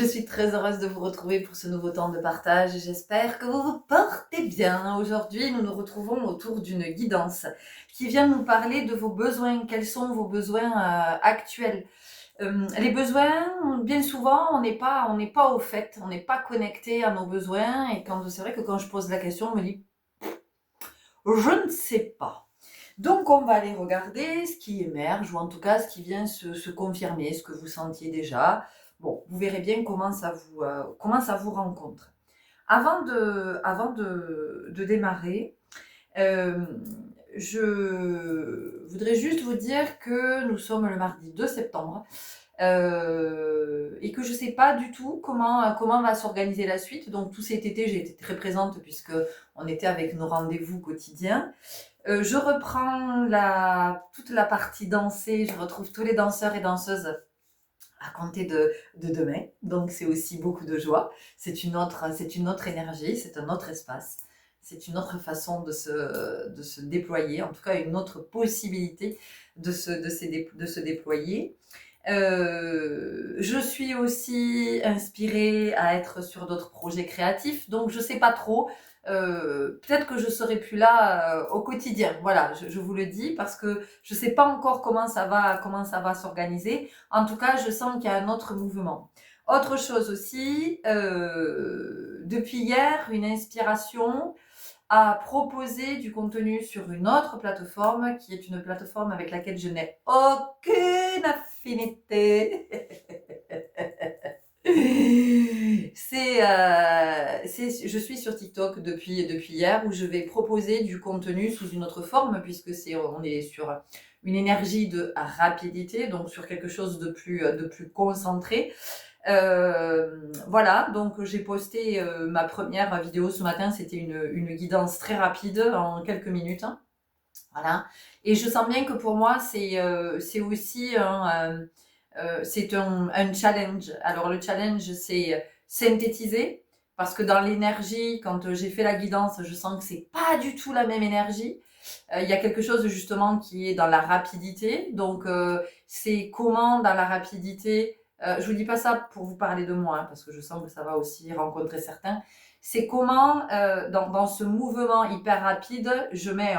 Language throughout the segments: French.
suis très heureuse de vous retrouver pour ce nouveau temps de partage. J'espère que vous vous portez bien. Aujourd'hui, nous nous retrouvons autour d'une guidance qui vient nous parler de vos besoins. Quels sont vos besoins actuels? Les besoins, bien souvent, on n'est pas au fait, on n'est pas connecté à nos besoins. Et c'est vrai que quand je pose la question, on me dit, je ne sais pas. Donc, on va aller regarder ce qui émerge, ou en tout cas ce qui vient se confirmer, ce que vous sentiez déjà. Bon, vous verrez bien comment ça vous rencontre. Avant de démarrer, euh, je voudrais juste vous dire que nous sommes le mardi 2 septembre et que je ne sais pas du tout comment va s'organiser la suite. Donc, tout cet été, j'ai été très présente puisque on était avec nos rendez-vous quotidiens. Je reprends toute la partie dansée, je retrouve tous les danseurs et danseuses à compter de demain. Donc c'est aussi beaucoup de joie. C'est une autre énergie, c'est un autre espace. C'est une autre façon de se déployer, en tout cas une autre possibilité de se déployer. Je suis aussi inspirée à être sur d'autres projets créatifs, donc je sais pas trop. Peut-être que je serai plus là au quotidien. Voilà, je vous le dis parce que je sais pas encore comment ça va s'organiser. En tout cas, je sens qu'il y a un autre mouvement. Autre chose aussi, depuis hier, une inspiration à proposer du contenu sur une autre plateforme qui est une plateforme avec laquelle je n'ai aucune affinité. Je suis sur TikTok depuis hier où je vais proposer du contenu sous une autre forme puisque on est sur une énergie de rapidité, donc sur quelque chose de plus concentré. Voilà, donc j'ai posté ma première vidéo ce matin, c'était une guidance très rapide en quelques minutes. Hein. Voilà. Et je sens bien que pour moi, c'est aussi un challenge. Alors le challenge, c'est synthétiser, parce que dans l'énergie, quand j'ai fait la guidance, je sens que c'est pas du tout la même énergie. Il y a quelque chose justement qui est dans la rapidité. Donc c'est comment dans la rapidité, je vous dis pas ça pour vous parler de moi, hein, parce que je sens que ça va aussi rencontrer certains. C'est comment dans ce mouvement hyper rapide, je mets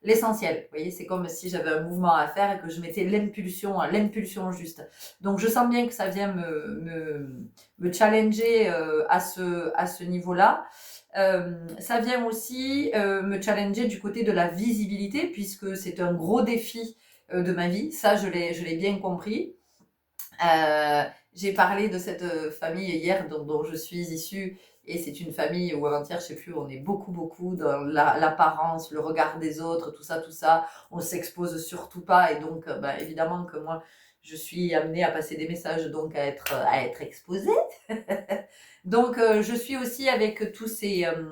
l'essentiel. Vous voyez, c'est comme si j'avais un mouvement à faire et que je mettais l'impulsion juste. Donc je sens bien que ça vient me challenger à ce niveau-là. Ça vient aussi me challenger du côté de la visibilité, puisque c'est un gros défi de ma vie. Ça, je l'ai bien compris. J'ai parlé de cette famille hier dont je suis issue, et c'est une famille où avant-hier, je sais plus, on est beaucoup dans l'apparence, le regard des autres, tout ça, tout ça. On s'expose surtout pas, et donc, bah, évidemment que moi, je suis amenée à passer des messages, donc à être exposée. Donc, je suis aussi avec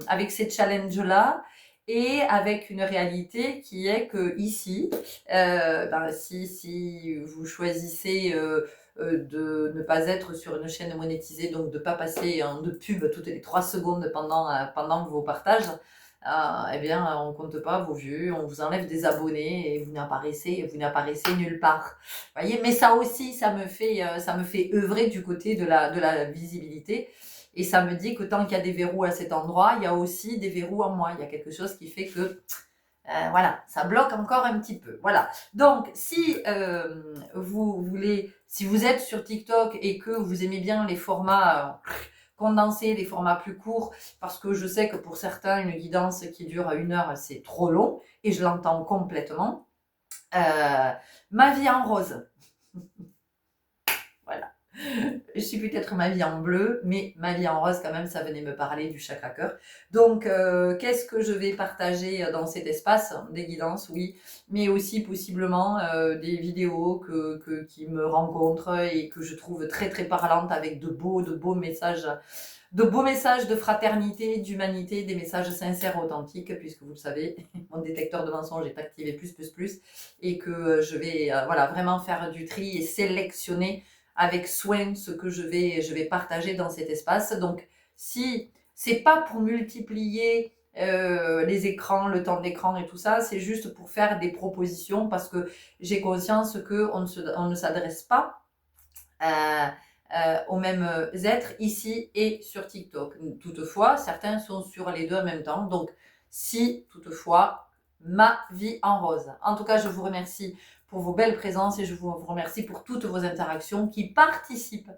avec ces challenges-là, et avec une réalité qui est que ici, ben, si vous choisissez de ne pas être sur une chaîne monétisée, donc de ne pas passer de pub toutes les 3 secondes pendant vos partages, eh bien, on ne compte pas vos vues, on vous enlève des abonnés et vous n'apparaissez nulle part. Voyez, mais ça aussi, ça me fait œuvrer du côté de la visibilité. Et ça me dit que tant qu'il y a des verrous à cet endroit, il y a aussi des verrous en moi. Il y a quelque chose qui fait que voilà, ça bloque encore un petit peu. Voilà. Donc, si vous êtes sur TikTok et que vous aimez bien les formats condensés, les formats plus courts, parce que je sais que pour certains, une guidance qui dure 1 heure, c'est trop long, et je l'entends complètement. Ma vie en rose. Voilà. Je suis peut-être ma vie en bleu, mais ma vie en rose, quand même, ça venait me parler du chakra cœur. Donc, qu'est-ce que je vais partager dans cet espace? Des guidances, oui, mais aussi possiblement des vidéos qui me rencontrent et que je trouve très très parlantes avec de beaux messages. De beaux messages de fraternité, d'humanité, des messages sincères, authentiques, puisque vous le savez, mon détecteur de mensonges est activé plus, et que je vais voilà, vraiment faire du tri et sélectionner avec soin ce que je vais partager dans cet espace. Donc, si c'est pas pour multiplier les écrans, le temps d'écran et tout ça, c'est juste pour faire des propositions parce que j'ai conscience qu'on ne s'adresse pas aux mêmes êtres ici et sur TikTok. Toutefois, certains sont sur les deux en même temps. Donc, si toutefois, ma vie en rose. En tout cas, je vous remercie pour vos belles présences et je vous remercie pour toutes vos interactions qui participent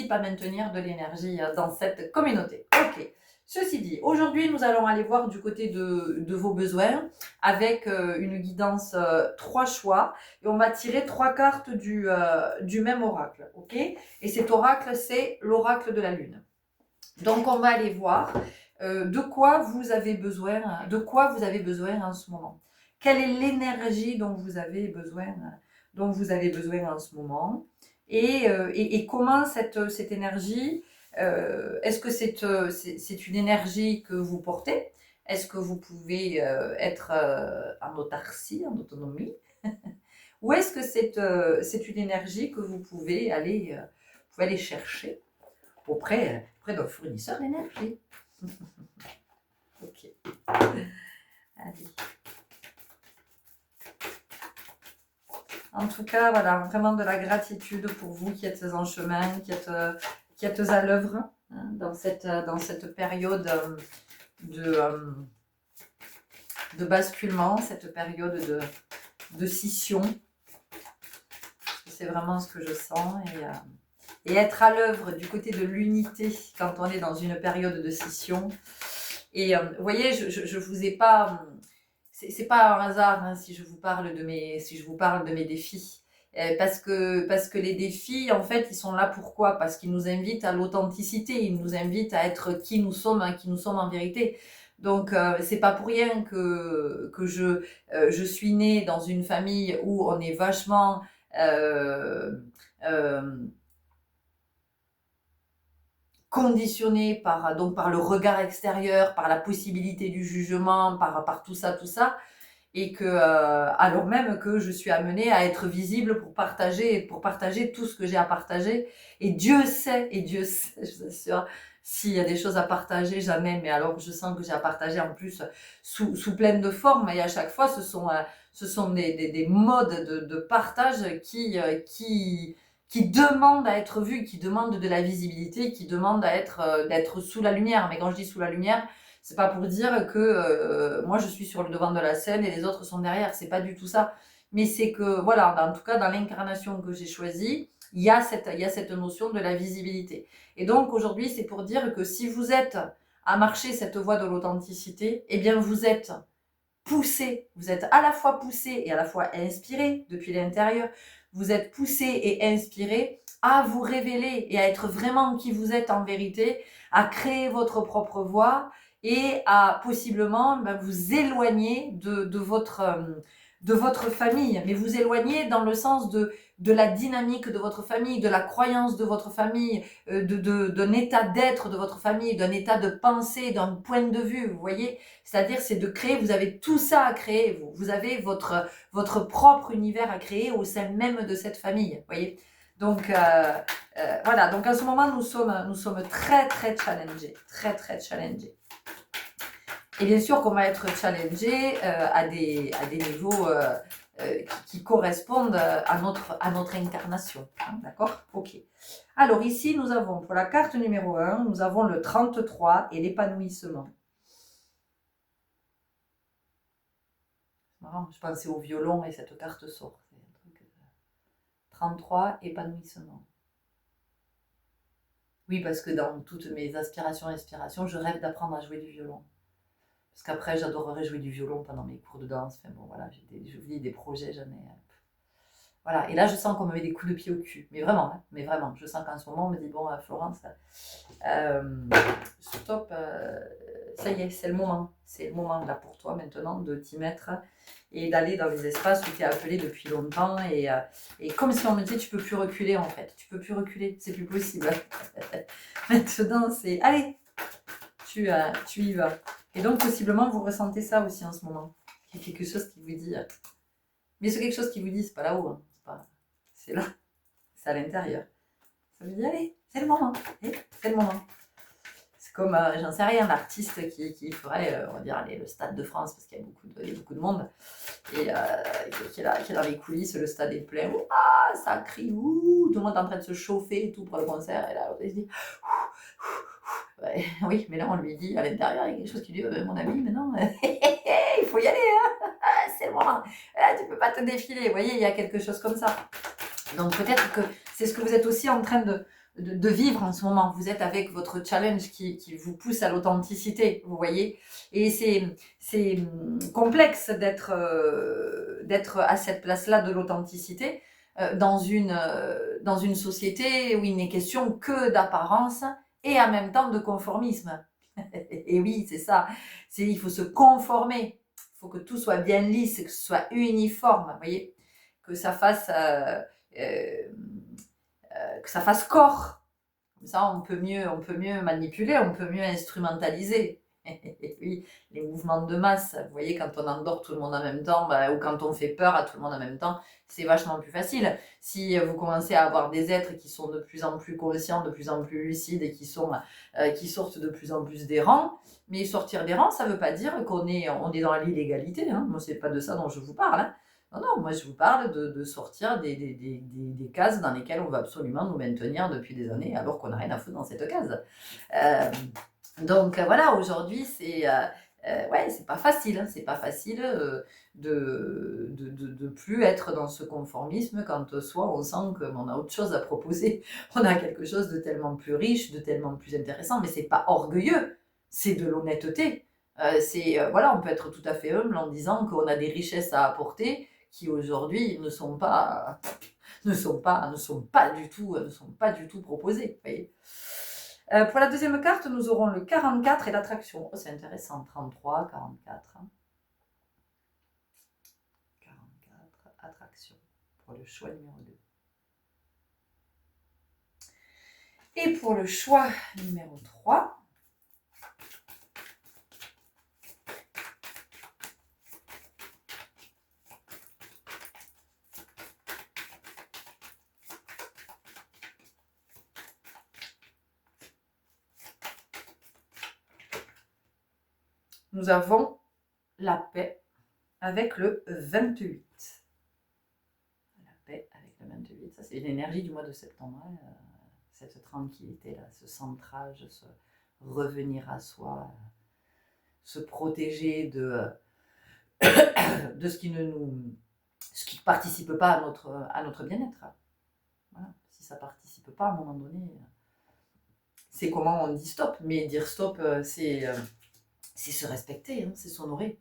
à maintenir de l'énergie dans cette communauté. Ok. Ceci dit, aujourd'hui, nous allons aller voir du côté de vos besoins avec une guidance 3 choix. Et on va tirer 3 cartes du même oracle. Ok. Et cet oracle, c'est l'oracle de la Lune. Donc, on va aller voir de quoi vous avez besoin en ce moment. Quelle est l'énergie dont vous avez besoin en ce moment et comment cette énergie, est-ce que c'est une énergie que vous portez? Est-ce que vous pouvez être en autarcie, en autonomie? Ou est-ce que c'est une énergie que vous pouvez aller chercher auprès d'un fournisseur d'énergie? Ok. Allez. En tout cas, voilà, vraiment de la gratitude pour vous qui êtes en chemin, qui êtes à l'œuvre hein, dans cette période de basculement, cette période de scission. C'est vraiment ce que je sens. Et être à l'œuvre du côté de l'unité quand on est dans une période de scission. Et vous voyez, je vous ai pas... C'est pas un hasard hein, si je vous parle de mes défis. Parce que les défis, en fait, ils sont là pourquoi? Parce qu'ils nous invitent à l'authenticité, ils nous invitent à être qui nous sommes en vérité. Donc, c'est pas pour rien que je suis née dans une famille où on est vachement conditionné par le regard extérieur, par la possibilité du jugement, par tout ça, et que alors même que je suis amenée à être visible pour partager tout ce que j'ai à partager. Et Dieu sait, je vous assure, s'il y a des choses à partager, jamais, mais alors je sens que j'ai à partager en plus sous pleine de formes, et à chaque fois ce sont des modes de partage qui demandent à être vus, qui demandent de la visibilité, qui demandent à d'être sous la lumière. Mais quand je dis sous la lumière, c'est pas pour dire que moi je suis sur le devant de la scène et les autres sont derrière, c'est pas du tout ça. Mais c'est que, voilà, en tout cas dans l'incarnation que j'ai choisie, il y a cette notion de la visibilité. Et donc aujourd'hui, c'est pour dire que si vous êtes à marcher cette voie de l'authenticité, eh bien vous êtes à la fois poussé et à la fois inspiré depuis l'intérieur. Vous êtes poussé et inspiré à vous révéler et à être vraiment qui vous êtes en vérité, à créer votre propre voie et à possiblement vous éloigner de votre famille. Mais vous éloigner dans le sens de la dynamique de votre famille, de la croyance de votre famille, d'un état d'être de votre famille, d'un état de pensée, d'un point de vue, vous voyez. C'est-à-dire, c'est de créer, vous avez tout ça à créer, vous avez votre propre univers à créer au sein même de cette famille, vous voyez. Donc, voilà, donc en ce moment, nous sommes très, très challengés, très, très challengés. Et bien sûr qu'on va être challengé à des niveaux qui correspondent à notre incarnation. Hein, d'accord? Ok. Alors ici, nous avons pour la carte numéro 1, nous avons le 33 et l'épanouissement. C'est marrant, je pensais au violon et cette carte sort. 33, épanouissement. Oui, parce que dans toutes mes aspirations et inspirations, je rêve d'apprendre à jouer du violon. Parce qu'après, j'adorerais jouer du violon pendant mes cours de danse. Enfin bon, voilà, je vis des projets, j'en ai. Voilà, et là, je sens qu'on me met des coups de pied au cul. Mais vraiment, je sens qu'en ce moment, on me dit bon, Florence, stop, ça y est, c'est le moment. C'est le moment là pour toi maintenant de t'y mettre et d'aller dans les espaces où tu es appelé depuis longtemps. Et comme si on me disait, tu peux plus reculer en fait. Tu peux plus reculer, c'est plus possible. Maintenant, c'est allez, tu y vas. Et donc, possiblement, vous ressentez ça aussi en ce moment. Il y a quelque chose qui vous dit. Mais c'est quelque chose qui vous dit, c'est pas là-haut, hein. C'est là, c'est à l'intérieur. Ça vous dit, allez, c'est le moment. C'est le moment. C'est comme, j'en sais rien, l'artiste qui ferait, on va dire, allez, le Stade de France, parce qu'il y a beaucoup de monde, et qui est dans les coulisses, le stade est plein, ouah, ça crie, ouh, tout le monde est en train de se chauffer et tout pour le concert, et là, on se dit, ouais, oui, mais là, on lui dit, à l'intérieur, il y a quelque chose qui dit, mon ami, mais non, il faut y aller, hein, c'est le moment, tu peux pas te défiler, vous voyez, il y a quelque chose comme ça. Donc peut-être que c'est ce que vous êtes aussi en train de vivre en ce moment. Vous êtes avec votre challenge qui vous pousse à l'authenticité, vous voyez. Et c'est complexe d'être à cette place-là de l'authenticité dans une société où il n'est question que d'apparence et en même temps de conformisme. Et oui, c'est ça. Il faut se conformer. Il faut que tout soit bien lisse, que ce soit uniforme, vous voyez. Que ça fasse... que ça fasse corps. Comme ça, on peut mieux manipuler, on peut mieux instrumentaliser. Oui, les mouvements de masse, vous voyez, quand on endort tout le monde en même temps, ou quand on fait peur à tout le monde en même temps, c'est vachement plus facile. Si vous commencez à avoir des êtres qui sont de plus en plus conscients, de plus en plus lucides et qui sortent de plus en plus des rangs, mais sortir des rangs, ça ne veut pas dire qu'on est dans l'illégalité. Hein. Moi, c'est pas de ça dont je vous parle. Hein. Non, moi je vous parle de sortir des cases dans lesquelles on va absolument nous maintenir depuis des années alors qu'on n'a rien à foutre dans cette case. Donc voilà, aujourd'hui ouais, c'est pas facile, hein, c'est pas facile de plus être dans ce conformisme quand soit on sent qu'on a autre chose à proposer, on a quelque chose de tellement plus riche, de tellement plus intéressant, mais c'est pas orgueilleux, c'est de l'honnêteté. Voilà, on peut être tout à fait humble en disant qu'on a des richesses à apporter qui aujourd'hui ne sont pas du tout proposées. Vous voyez. Pour la deuxième carte, nous aurons le 44 et l'attraction. Oh, c'est intéressant, 33, 44. 44, attraction, pour le choix numéro 2. Et pour le choix numéro 3, nous avons la paix avec le 28. La paix avec le 28, ça c'est l'énergie du mois de septembre. Hein, cette tranquillité là, ce centrage, ce revenir à soi, se protéger de ce qui participe pas à notre bien-être. Voilà. Si ça participe pas, à un moment donné, c'est comment on dit stop. Mais dire stop, c'est se respecter, hein, c'est s'honorer.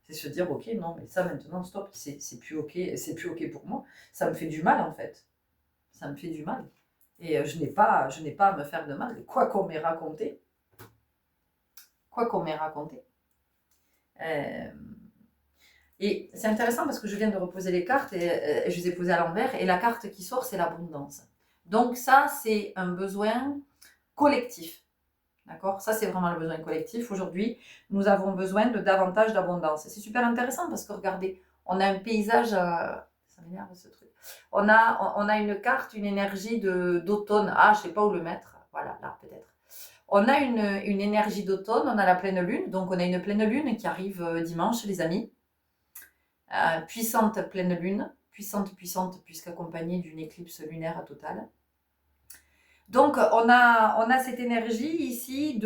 C'est se dire, ok, non, mais ça maintenant, stop, c'est plus ok pour moi. Ça me fait du mal, en fait. Ça me fait du mal. Et je n'ai pas à me faire de mal, quoi qu'on m'ait raconté. Et c'est intéressant parce que je viens de reposer les cartes et je les ai posées à l'envers. Et la carte qui sort, c'est l'abondance. Donc ça, c'est un besoin collectif. D'accord ? Ça, c'est vraiment le besoin collectif. Aujourd'hui, nous avons besoin de davantage d'abondance. Et c'est super intéressant parce que regardez, on a un paysage... ça m'énerve ce truc. On a une carte, une énergie d'automne. Ah, je ne sais pas où le mettre. Voilà, là, peut-être. On a une énergie d'automne, on a la pleine lune. Donc, on a une pleine lune qui arrive dimanche, les amis. Puissante pleine lune. Puissante, puisqu'accompagnée d'une éclipse lunaire totale. Donc, on a cette énergie ici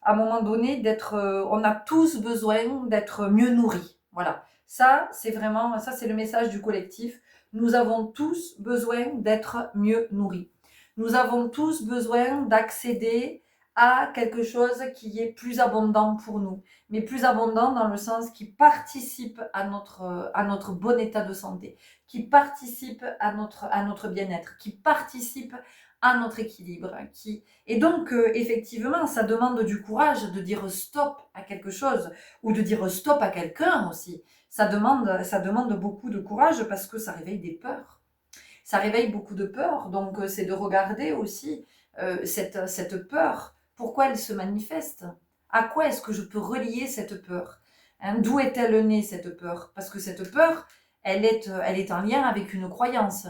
à un moment donné, on a tous besoin d'être mieux nourris. Voilà. Ça, c'est le message du collectif. Nous avons tous besoin d'être mieux nourris. Nous avons tous besoin d'accéder à quelque chose qui est plus abondant pour nous. Mais plus abondant dans le sens qui participe à notre bon état de santé, qui participe à notre bien-être, qui participe à notre équilibre. Et donc, effectivement, ça demande du courage de dire stop à quelque chose ou de dire stop à quelqu'un aussi. Ça demande beaucoup de courage parce que ça réveille des peurs. Ça réveille beaucoup de peurs. Donc, c'est de regarder aussi cette peur. Pourquoi elle se manifeste ? À quoi est-ce que je peux relier cette peur ? D'où est-elle née, cette peur ? Parce que cette peur, elle est en lien avec une croyance.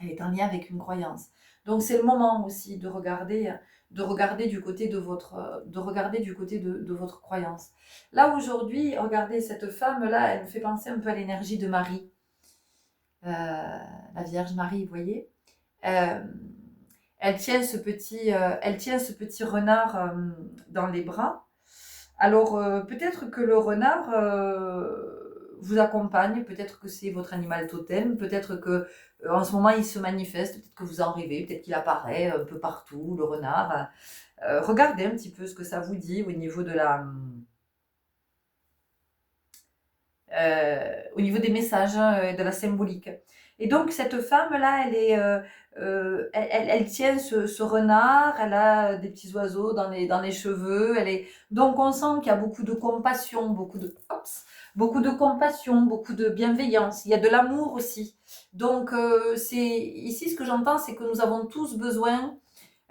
Elle est en lien avec une croyance. Donc c'est le moment aussi de regarder du côté de de votre croyance. Là aujourd'hui, regardez cette femme-là, elle me fait penser un peu à l'énergie de Marie, la Vierge Marie, vous voyez. Euh, elle tient ce petit renard dans les bras. Alors peut-être que le renard vous accompagne, peut-être que c'est votre animal totem, peut-être que en ce moment il se manifeste, peut-être que vous en rêvez, peut-être qu'il apparaît un peu partout, le renard. Regardez un petit peu ce que ça vous dit au niveau des messages, hein, et de la symbolique. Et donc cette femme-là, elle tient ce renard, elle a des petits oiseaux dans les cheveux, donc on sent qu'il y a beaucoup de compassion, beaucoup de compassion, beaucoup de bienveillance, il y a de l'amour aussi. Donc ici ce que j'entends, c'est que nous avons tous besoin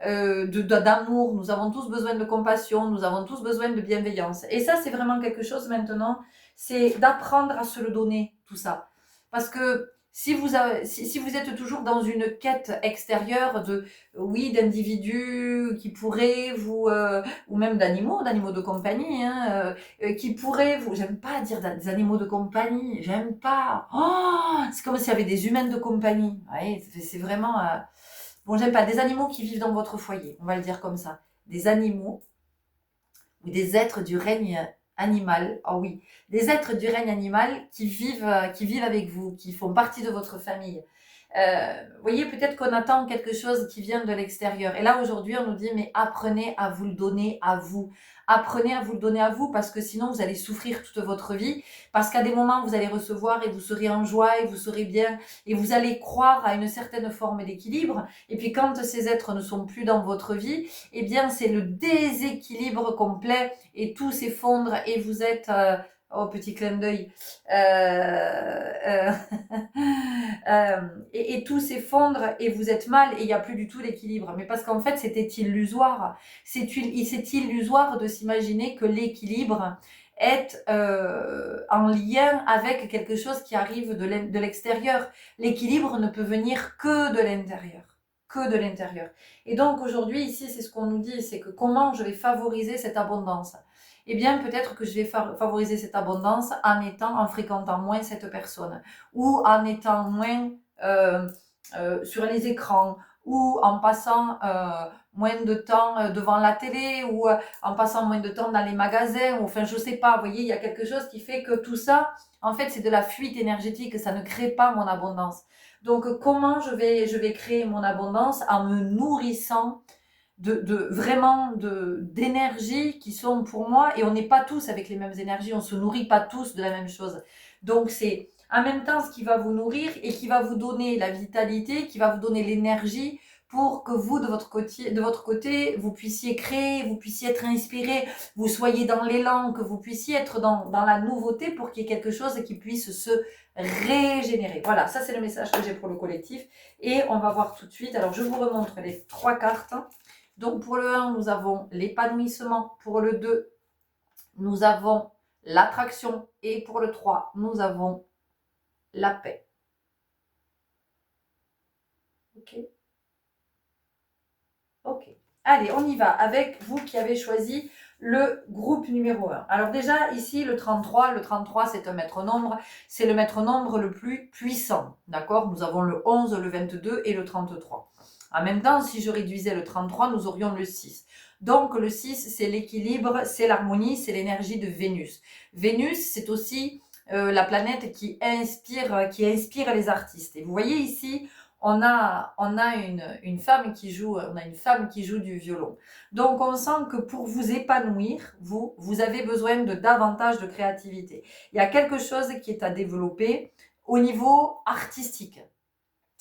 d'amour, nous avons tous besoin de compassion, nous avons tous besoin de bienveillance. Et ça, c'est vraiment quelque chose maintenant, c'est d'apprendre à se le donner, tout ça. Parce que si vous êtes toujours dans une quête extérieure oui, d'individus qui pourraient ou même d'animaux de compagnie, hein, qui pourraient j'aime pas dire des animaux de compagnie, j'aime pas. Oh, c'est comme s'il y avait des humains de compagnie. Ouais, c'est vraiment, bon, j'aime pas, des animaux qui vivent dans votre foyer, on va le dire comme ça. Des animaux ou des êtres du règne animal, oh oui, des êtres du règne animal qui vivent avec vous, qui font partie de votre famille. Vous voyez, peut-être qu'on attend quelque chose qui vient de l'extérieur. Et là, aujourd'hui, on nous dit, mais apprenez à vous le donner à vous. Apprenez à vous le donner à vous parce que sinon, vous allez souffrir toute votre vie. Parce qu'à des moments, vous allez recevoir et vous serez en joie et vous serez bien et vous allez croire à une certaine forme d'équilibre. Et puis, quand ces êtres ne sont plus dans votre vie, eh bien, c'est le déséquilibre complet et tout s'effondre et vous êtes... oh, petit clin d'œil. Euh, et tout s'effondre et vous êtes mal et il n'y a plus du tout l'équilibre. Mais parce qu'en fait, c'était illusoire. C'est illusoire de s'imaginer que l'équilibre est en lien avec quelque chose qui arrive de l'extérieur. L'équilibre ne peut venir que de l'intérieur. Que de l'intérieur. Et donc aujourd'hui, ici, c'est ce qu'on nous dit, c'est que comment je vais favoriser cette abondance. Eh bien, peut-être que je vais favoriser cette abondance en fréquentant moins cette personne, ou en étant moins sur les écrans, ou en passant moins de temps devant la télé, ou en passant moins de temps dans les magasins, ou, enfin, je sais pas, vous voyez, il y a quelque chose qui fait que tout ça, en fait, c'est de la fuite énergétique, ça ne crée pas mon abondance. Donc, comment je vais créer mon abondance en me nourrissant vraiment d'énergies qui sont pour moi, et on n'est pas tous avec les mêmes énergies, on se nourrit pas tous de la même chose. Donc c'est en même temps ce qui va vous nourrir et qui va vous donner la vitalité, qui va vous donner l'énergie pour que vous, de votre côté, vous puissiez créer, vous puissiez être inspiré, vous soyez dans l'élan, que vous puissiez être dans la nouveauté pour qu'il y ait quelque chose qui puisse se régénérer. Voilà, ça c'est le message que j'ai pour le collectif. Et on va voir tout de suite. Alors je vous remontre les 3 cartes. Donc pour le 1, nous avons l'épanouissement. Pour le 2, nous avons l'attraction. Et pour le 3, nous avons la paix. Ok. Ok. Allez, on y va avec vous qui avez choisi le groupe numéro 1. Alors déjà, ici, le 33, c'est un maître nombre. C'est le maître nombre le plus puissant. D'accord? Nous avons le 11, le 22 et le 33. En même temps, si je réduisais le 33, nous aurions le 6. Donc le 6, c'est l'équilibre, c'est l'harmonie, c'est l'énergie de Vénus. Vénus, c'est aussi la planète qui inspire les artistes. Et vous voyez ici, on a une femme qui joue du violon. Donc on sent que pour vous épanouir, vous avez besoin de davantage de créativité. Il y a quelque chose qui est à développer au niveau artistique.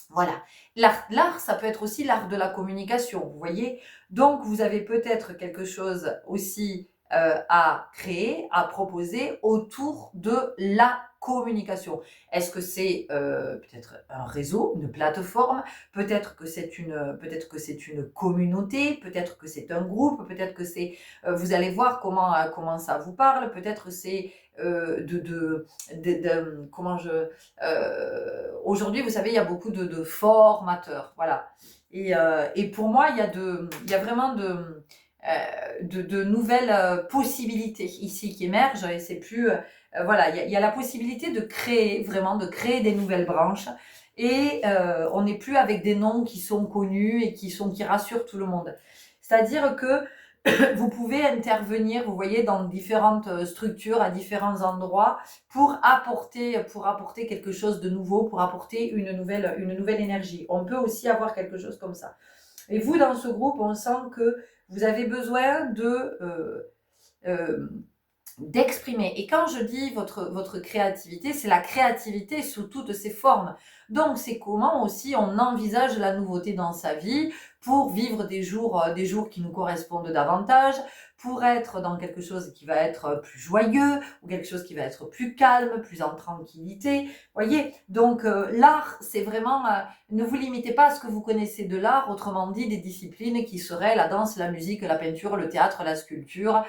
Voilà. L'art, ça peut être aussi l'art de la communication, vous voyez. Donc, vous avez peut-être quelque chose aussi à créer, à proposer autour de la communication. Est-ce que c'est peut-être un réseau, une plateforme, peut-être que c'est une communauté, peut-être que c'est un groupe, peut-être que c'est vous allez voir comment ça vous parle, peut-être c'est comment aujourd'hui, vous savez, il y a beaucoup de formateurs, voilà. Et pour moi, il y a vraiment de nouvelles possibilités ici qui émergent. Et c'est plus... voilà, il y a la possibilité de créer, vraiment, de créer des nouvelles branches. Et on n'est plus avec des noms qui sont connus et qui rassurent tout le monde. C'est-à-dire que vous pouvez intervenir, vous voyez, dans différentes structures, à différents endroits, pour apporter quelque chose de nouveau, pour apporter une nouvelle énergie. On peut aussi avoir quelque chose comme ça. Et vous, dans ce groupe, on sent que vous avez besoin euh, d'exprimer. Et quand je dis votre créativité, c'est la créativité sous toutes ses formes. Donc, c'est comment aussi on envisage la nouveauté dans sa vie pour vivre des jours qui nous correspondent davantage, pour être dans quelque chose qui va être plus joyeux ou quelque chose qui va être plus calme, plus en tranquillité. Voyez, donc l'art, c'est vraiment ne vous limitez pas à ce que vous connaissez de l'art, autrement dit des disciplines qui seraient la danse, la musique, la peinture, le théâtre, la sculpture.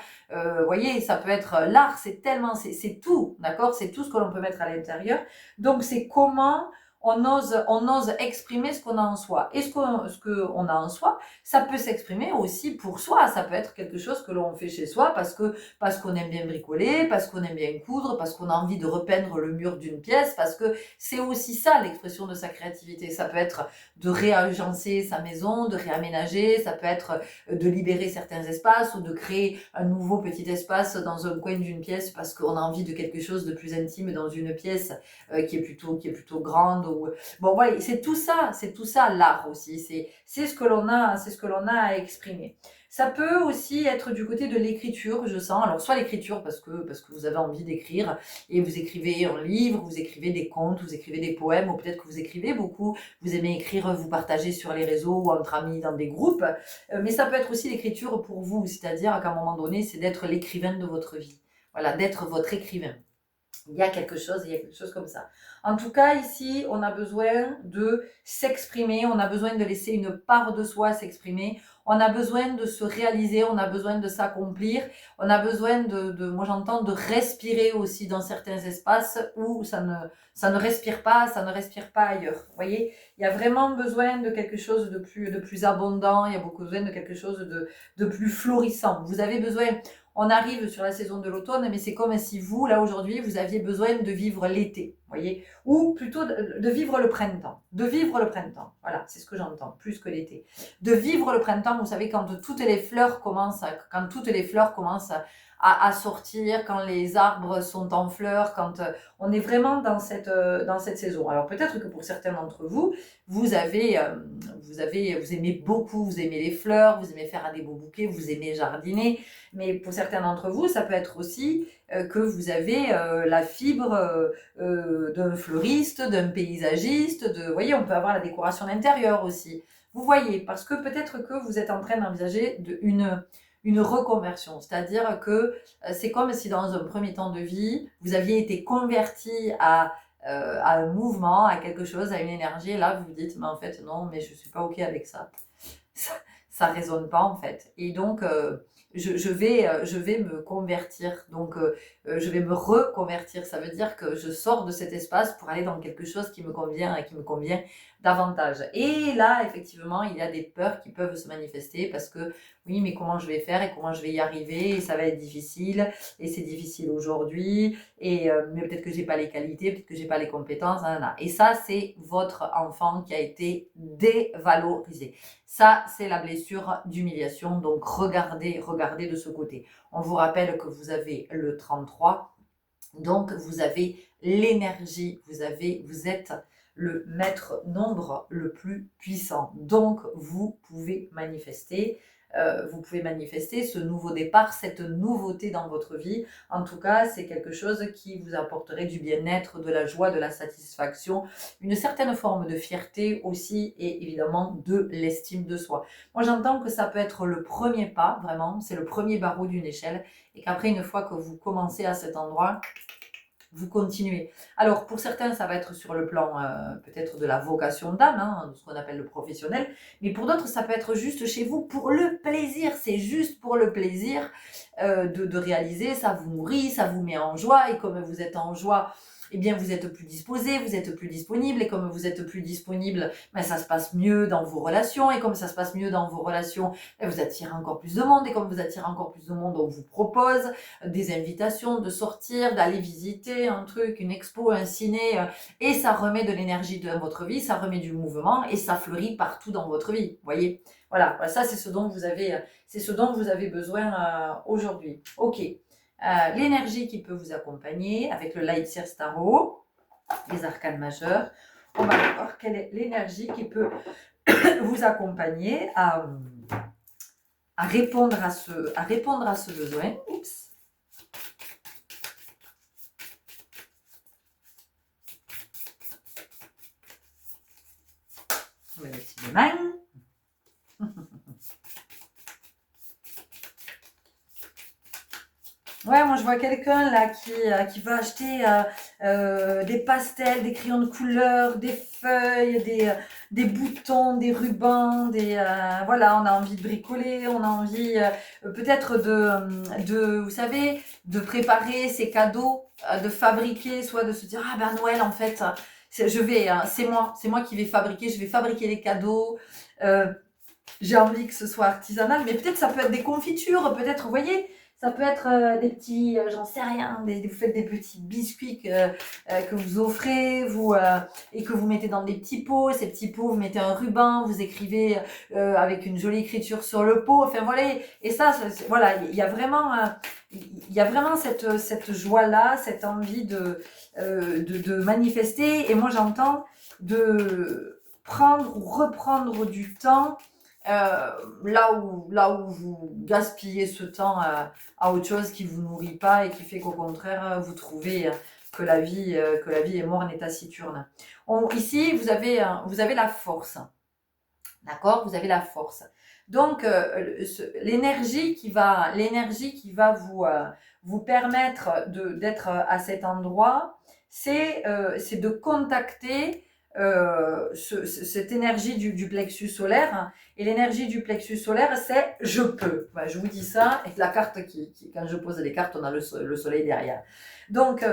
Voyez, ça peut être l'art, c'est tellement, c'est tout, d'accord? C'est tout ce que l'on peut mettre à l'intérieur. Donc c'est comment on ose exprimer ce qu'on a en soi. Et ce qu'on a en soi, ça peut s'exprimer aussi pour soi. Ça peut être quelque chose que l'on fait chez soi parce qu'on aime bien bricoler, parce qu'on aime bien coudre, parce qu'on a envie de repeindre le mur d'une pièce, parce que c'est aussi ça l'expression de sa créativité. Ça peut être de réagencer sa maison, de réaménager, ça peut être de libérer certains espaces ou de créer un nouveau petit espace dans un coin d'une pièce parce qu'on a envie de quelque chose de plus intime dans une pièce qui est plutôt grande. Bon, voilà, c'est tout ça l'art aussi. C'est ce que l'on a à exprimer. Ça peut aussi être du côté de l'écriture, je sens. Alors, soit l'écriture parce que vous avez envie d'écrire et vous écrivez un livre, vous écrivez des contes, vous écrivez des poèmes, ou peut-être que vous écrivez beaucoup, vous aimez écrire, vous partagez sur les réseaux ou entre amis dans des groupes. Mais ça peut être aussi l'écriture pour vous, c'est-à-dire qu'à un moment donné, c'est d'être l'écrivain de votre vie. Voilà, d'être votre écrivain. Il y a quelque chose comme ça. En tout cas, ici, on a besoin de s'exprimer, on a besoin de laisser une part de soi s'exprimer, on a besoin de se réaliser, on a besoin de s'accomplir, on a besoin moi j'entends, de respirer aussi dans certains espaces où ça ne respire pas ailleurs. Vous voyez, il y a vraiment besoin de quelque chose de plus abondant, il y a beaucoup besoin de quelque chose de plus florissant. Vous avez besoin... On arrive sur la saison de l'automne, mais c'est comme si vous, là aujourd'hui, vous aviez besoin de vivre l'été, voyez, ou plutôt de vivre le printemps. De vivre le printemps, voilà, c'est ce que j'entends, plus que l'été. De vivre le printemps, vous savez, quand toutes les fleurs commencent à sortir, quand les arbres sont en fleurs, quand on est vraiment dans cette saison. Alors peut-être que pour certains d'entre vous, vous aimez beaucoup, vous aimez les fleurs, vous aimez faire des beaux bouquets, vous aimez jardiner, mais pour certains d'entre vous, ça peut être aussi que vous avez la fibre d'un fleuriste, d'un paysagiste, vous voyez, on peut avoir la décoration d'intérieur aussi. Vous voyez, parce que peut-être que vous êtes en train d'envisager une reconversion, c'est-à-dire que c'est comme si dans un premier temps de vie, vous aviez été converti à un mouvement, à quelque chose, à une énergie, et là vous vous dites, mais en fait non, mais je suis pas ok avec ça. Ça résonne pas en fait. Et donc je vais me convertir, donc je vais me reconvertir. Ça veut dire que je sors de cet espace pour aller dans quelque chose qui me convient et qui me convient davantage. Et là, effectivement, il y a des peurs qui peuvent se manifester parce que oui, mais comment je vais faire et comment je vais y arriver et ça va être difficile et c'est difficile aujourd'hui et mais peut-être que j'ai pas les qualités, peut-être que j'ai pas les compétences, nanana. Et ça, c'est votre enfant qui a été dévalorisé. Ça, c'est la blessure d'humiliation. Donc regardez de ce côté. On vous rappelle que vous avez le 33, donc vous avez l'énergie, vous êtes le maître nombre le plus puissant. Donc vous pouvez manifester ce nouveau départ, cette nouveauté dans votre vie. En tout cas, c'est quelque chose qui vous apporterait du bien-être, de la joie, de la satisfaction, une certaine forme de fierté aussi et évidemment de l'estime de soi. Moi, j'entends que ça peut être le premier pas, vraiment, c'est le premier barreau d'une échelle et qu'après, une fois que vous commencez à cet endroit, vous continuez. Alors, pour certains, ça va être sur le plan peut-être de la vocation d'âme, hein, ce qu'on appelle le professionnel, mais pour d'autres, ça peut être juste chez vous pour le plaisir. C'est juste pour le plaisir de réaliser, ça vous nourrit, ça vous met en joie, et comme vous êtes en joie, eh bien vous êtes plus disposé, vous êtes plus disponible, et comme vous êtes plus disponible, ben, ça se passe mieux dans vos relations, et comme ça se passe mieux dans vos relations, ben, vous attirez encore plus de monde, et comme vous attirez encore plus de monde, on vous propose des invitations de sortir, d'aller visiter un truc, une expo, un ciné, et ça remet de l'énergie dans votre vie, ça remet du mouvement, et ça fleurit partout dans votre vie, vous voyez. Voilà, ça c'est ce dont vous avez besoin aujourd'hui. Ok. L'énergie qui peut vous accompagner avec le Light Seer Tarot, les arcanes majeurs. On va voir quelle est l'énergie qui peut vous accompagner à répondre à ce besoin. Oups. On met le petit de main. Ouais, moi je vois quelqu'un là qui va acheter des pastels, des crayons de couleur, des feuilles, des boutons, des rubans, voilà, on a envie de bricoler, on a envie peut-être vous savez, de préparer ses cadeaux, de fabriquer, soit de se dire ah ben Noël en fait, c'est moi qui vais fabriquer, je vais fabriquer les cadeaux. J'ai envie que ce soit artisanal, mais peut-être ça peut être des confitures, peut-être, vous voyez. Ça peut être des petits, j'en sais rien, vous faites des petits biscuits que vous offrez, et que vous mettez dans des petits pots. Ces petits pots, vous mettez un ruban, vous écrivez avec une jolie écriture sur le pot. Enfin voilà, et ça, voilà, il y a vraiment cette joie-là, cette envie de manifester. Et moi, j'entends de prendre ou reprendre du temps. Là où vous gaspillez ce temps à autre chose qui vous nourrit pas et qui fait qu'au contraire vous trouvez que la vie est morne et taciturne. Ici vous avez la force, d'accord, vous avez la force. Donc l'énergie qui va vous permettre d'être à cet endroit, c'est de contacter cette énergie du plexus solaire. Et l'énergie du plexus solaire, c'est « je peux ». Ouais, je vous dis ça, et la carte quand je pose les cartes, on a le soleil derrière. Donc,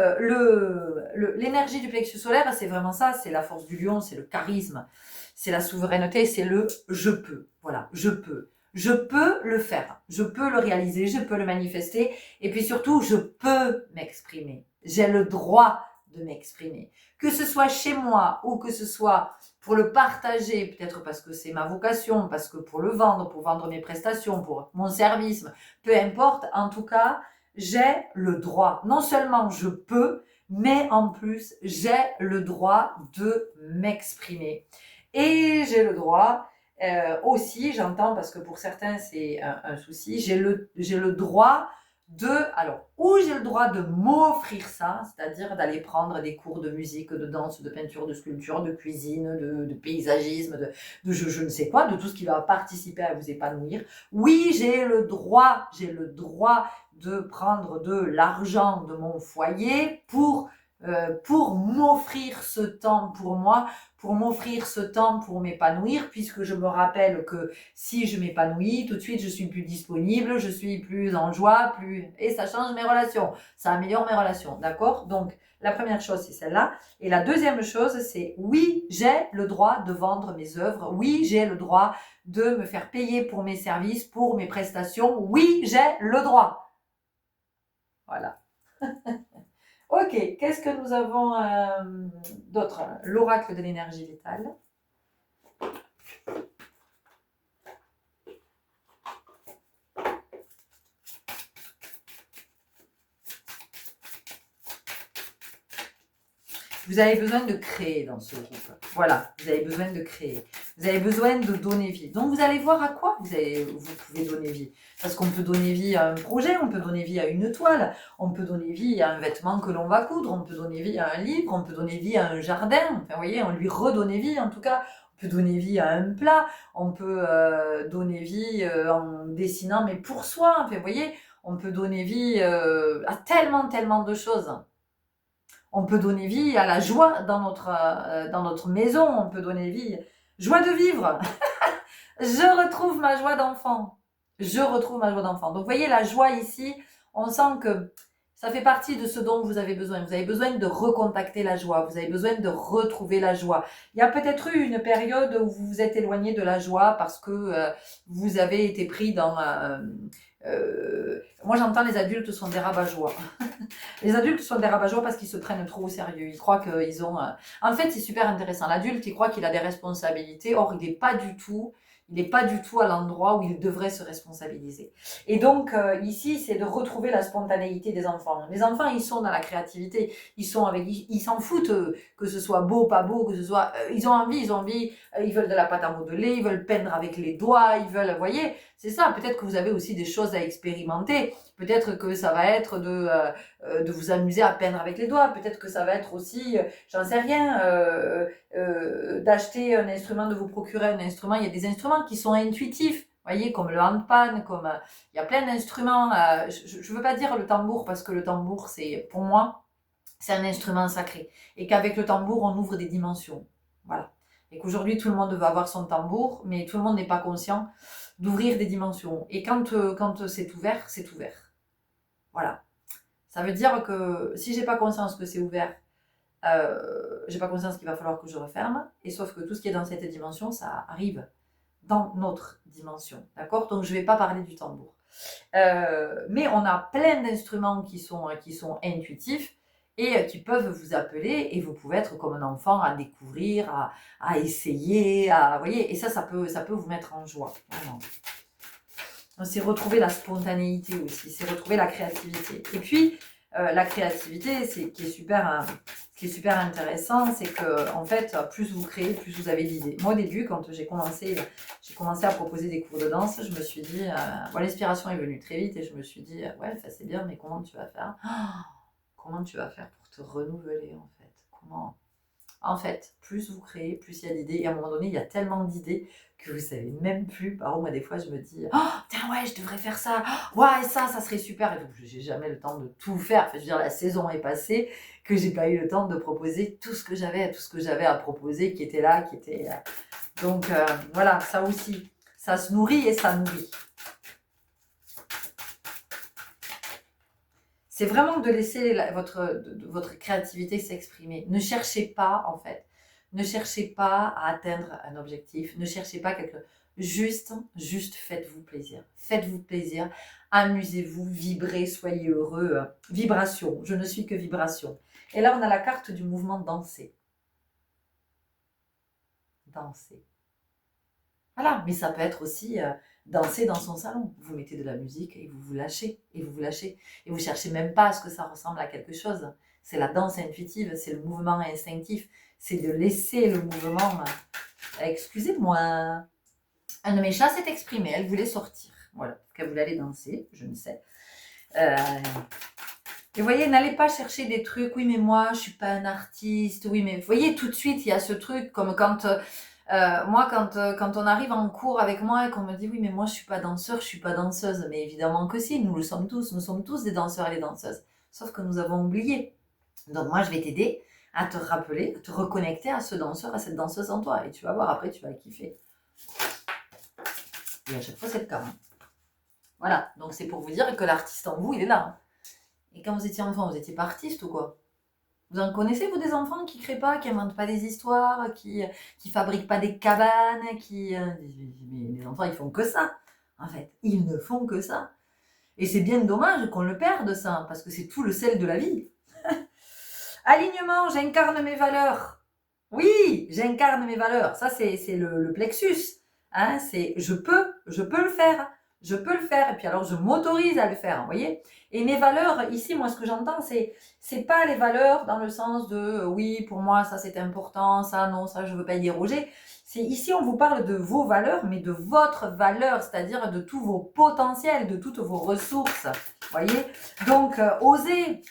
l'énergie du plexus solaire, c'est vraiment ça, c'est la force du lion, c'est le charisme, c'est la souveraineté, c'est le « je peux ». Voilà, je peux. Je peux le faire, je peux le réaliser, je peux le manifester, et puis surtout, je peux m'exprimer. J'ai le droit de m'exprimer. Que ce soit chez moi ou que ce soit pour le partager, peut-être parce que c'est ma vocation, parce que pour vendre mes prestations, pour mon service, peu importe, en tout cas, j'ai le droit. Non seulement je peux, mais en plus, j'ai le droit de m'exprimer. Et j'ai le droit aussi, j'entends, parce que pour certains c'est un souci, j'ai le droit j'ai le droit de m'offrir ça, c'est-à-dire d'aller prendre des cours de musique, de danse, de peinture, de sculpture, de cuisine, de paysagisme, de je ne sais quoi, de tout ce qui va participer à vous épanouir. Oui, j'ai le droit de prendre de l'argent de mon foyer pour m'offrir ce temps pour moi, pour m'offrir ce temps pour m'épanouir, puisque je me rappelle que si je m'épanouis, tout de suite je suis plus disponible, je suis plus en joie, et ça change mes relations, ça améliore mes relations, d'accord? Donc la première chose c'est celle-là, et la deuxième chose c'est oui, j'ai le droit de vendre mes œuvres, oui, j'ai le droit de me faire payer pour mes services, pour mes prestations, oui, j'ai le droit. Voilà. Ok, qu'est-ce que nous avons d'autre? L'oracle de l'énergie vitale. Vous avez besoin de créer dans ce groupe. Voilà, vous avez besoin de créer. Vous avez besoin de donner vie. Donc, vous allez voir à quoi vous pouvez donner vie. Parce qu'on peut donner vie à un projet, on peut donner vie à une toile, on peut donner vie à un vêtement que l'on va coudre, on peut donner vie à un livre, on peut donner vie à un jardin. Enfin, vous voyez, on lui redonne vie en tout cas. On peut donner vie à un plat, on peut donner vie en dessinant, mais pour soi. Enfin, vous voyez, on peut donner vie à tellement de choses. On peut donner vie à la joie dans notre maison. On peut donner vie, joie de vivre. Je retrouve ma joie d'enfant. Donc, vous voyez, la joie ici, on sent que Ça fait partie de ce dont vous avez besoin. Vous avez besoin de recontacter la joie. Vous avez besoin de retrouver la joie. Il y a peut-être eu une période où vous vous êtes éloigné de la joie parce que vous avez été pris dans... moi, j'entends les adultes sont des rabat-joie. Les adultes sont des rabat-joie parce qu'ils se prennent trop au sérieux. Ils croient qu'ils ont... En fait, c'est super intéressant. L'adulte, il croit qu'il a des responsabilités. Or, il n'est pas du tout... Il n'est pas du tout à l'endroit où il devrait se responsabiliser. Et donc, ici, c'est de retrouver la spontanéité des enfants. Les enfants, ils sont dans la créativité. Ils s'en foutent, que ce soit beau, pas beau, que ce soit... ils ont envie, ils veulent de la pâte à modeler, ils veulent peindre avec les doigts, ils veulent... Vous voyez, c'est ça. Peut-être que vous avez aussi des choses à expérimenter. Peut-être que ça va être de vous amuser à peindre avec les doigts. Peut-être que ça va être aussi, j'en sais rien, d'acheter un instrument, de vous procurer un instrument. Il y a des instruments qui sont intuitifs, vous voyez, comme le handpan, comme il y a plein d'instruments. Je veux pas dire le tambour parce que le tambour, c'est pour moi, c'est un instrument sacré et qu'avec le tambour, on ouvre des dimensions. Voilà. Et qu'aujourd'hui, tout le monde veut avoir son tambour, mais tout le monde n'est pas conscient d'ouvrir des dimensions. Et quand c'est ouvert, c'est ouvert. Voilà. Ça veut dire que si j'ai pas conscience que c'est ouvert, j'ai pas conscience qu'il va falloir que je referme. Et sauf que tout ce qui est dans cette dimension, ça arrive dans notre dimension. D'accord? Donc je vais pas parler du tambour. Mais on a plein d'instruments qui sont intuitifs et qui peuvent vous appeler et vous pouvez être comme un enfant à découvrir, à essayer, vous voyez, et ça peut vous mettre en joie. Vraiment. C'est retrouver la spontanéité aussi, c'est retrouver la créativité. Et puis, la créativité, ce qui est super intéressant, c'est que en fait, plus vous créez, plus vous avez d'idées. Moi, au début, quand j'ai commencé à proposer des cours de danse, je me suis dit, l'inspiration est venue très vite et je me suis dit, ouais, ça c'est bien, mais comment tu vas faire? Comment tu vas faire pour te renouveler en fait? Comment? En fait, plus vous créez, plus il y a d'idées. Et à un moment donné, il y a tellement d'idées que vous savez même plus. Par contre, moi, des fois, je me dis, oh, tiens, ouais, je devrais faire ça. Ouais, ça serait super. Et donc, j'ai jamais le temps de tout faire. Enfin, je veux dire, la saison est passée, que j'ai pas eu le temps de proposer tout ce que j'avais à proposer, qui était là, qui était. Donc, voilà, ça aussi, ça se nourrit et ça nourrit. C'est vraiment de laisser votre créativité s'exprimer. Ne cherchez pas, en fait. Ne cherchez pas à atteindre un objectif. Ne cherchez pas quelque chose. Juste faites-vous plaisir. Faites-vous plaisir. Amusez-vous, vibrez, soyez heureux. Vibration. Je ne suis que vibration. Et là, on a la carte du mouvement danser. Danser. Voilà. Mais ça peut être aussi... danser dans son salon. Vous mettez de la musique et vous vous lâchez, et vous vous lâchez. Et vous cherchez même pas à ce que ça ressemble à quelque chose. C'est la danse intuitive, c'est le mouvement instinctif, c'est de laisser le mouvement... Excusez-moi. Un de mes chats s'est exprimé, elle voulait sortir. Voilà, qu'elle voulait aller danser, je ne sais. Et vous voyez, n'allez pas chercher des trucs, oui mais moi je suis pas un artiste, oui mais... Vous voyez, tout de suite il y a ce truc, comme quand... moi, quand on arrive en cours avec moi et qu'on me dit oui, mais moi je suis pas danseur, je suis pas danseuse, mais évidemment que si, nous le sommes tous, nous sommes tous des danseurs et des danseuses, sauf que nous avons oublié. Donc moi je vais t'aider à te rappeler, à te reconnecter à ce danseur, à cette danseuse en toi, et tu vas voir, après tu vas kiffer. Et à chaque fois c'est le cas. Hein. Voilà, donc c'est pour vous dire que l'artiste en vous, il est là. Hein. Et quand vous étiez enfant, vous étiez pas artiste ou quoi? Vous en connaissez, vous, des enfants qui créent pas, qui inventent pas des histoires, qui fabriquent pas des cabanes, mais les enfants, ils font que ça, en fait. Ils ne font que ça. Et c'est bien dommage qu'on le perde, ça, parce que c'est tout le sel de la vie. Alignement, j'incarne mes valeurs. Oui, j'incarne mes valeurs. Ça, c'est le plexus. Hein, c'est je peux le faire. Je peux le faire. Et puis alors, je m'autorise à le faire. Vous voyez? Et mes valeurs, ici, moi, ce que j'entends, c'est pas les valeurs dans le sens de oui, pour moi, ça c'est important, ça non, ça je veux pas y déroger. C'est ici, on vous parle de vos valeurs, mais de votre valeur, c'est-à-dire de tous vos potentiels, de toutes vos ressources. Vous voyez? Donc, osez.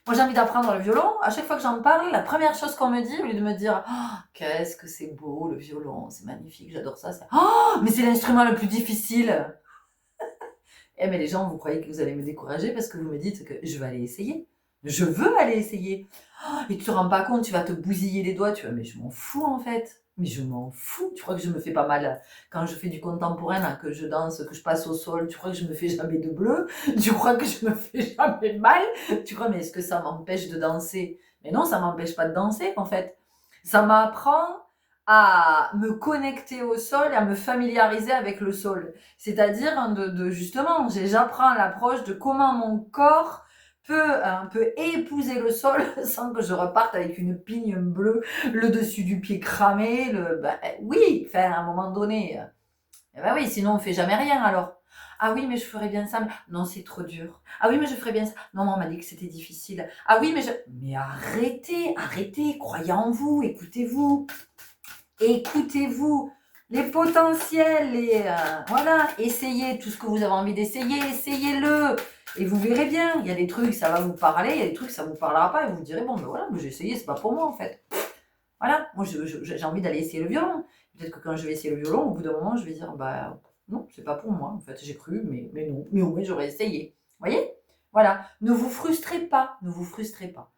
Moi, j'ai envie d'apprendre le violon. À chaque fois que j'en parle, la première chose qu'on me dit, au lieu de me dire oh, qu'est-ce que c'est beau le violon, c'est magnifique, j'adore ça, c'est oh, mais c'est l'instrument le plus difficile. Eh mais les gens, vous croyez que vous allez me décourager parce que vous me dites que je vais aller essayer. Je veux aller essayer. Oh, et tu te rends pas compte, tu vas te bousiller les doigts, tu vas mais je m'en fous en fait. Mais je m'en fous. Tu crois que je me fais pas mal quand je fais du contemporain, là, que je danse, que je passe au sol? Tu crois que je me fais jamais de bleu? Tu crois que je me fais jamais mal? Tu crois, mais est-ce que ça m'empêche de danser? Mais non, ça m'empêche pas de danser, en fait. Ça m'apprend à me connecter au sol et à me familiariser avec le sol. C'est-à-dire justement, j'apprends l'approche de comment mon corps peut un peu épouser le sol sans que je reparte avec une pigne bleue, le dessus du pied cramé, oui, enfin, à un moment donné, ben oui, sinon on fait jamais rien alors. Ah oui, mais je ferais bien ça. Non, c'est trop dur. Ah oui, mais je ferais bien ça. Non, on m'a dit que c'était difficile. Ah oui, mais arrêtez, arrêtez, croyez en vous, écoutez-vous. Écoutez-vous. Les potentiels, voilà, essayez tout ce que vous avez envie d'essayer, essayez-le. Et vous verrez bien, il y a des trucs, ça va vous parler, il y a des trucs, ça vous parlera pas, et vous direz, bon, ben voilà, j'ai essayé, c'est pas pour moi, en fait. Voilà, moi, j'ai envie d'aller essayer le violon. Peut-être que quand je vais essayer le violon, au bout d'un moment, je vais dire, bah, non, c'est pas pour moi, en fait, j'ai cru, mais non, mais au moins, j'aurais essayé. Vous voyez? Voilà, ne vous frustrez pas, ne vous frustrez pas.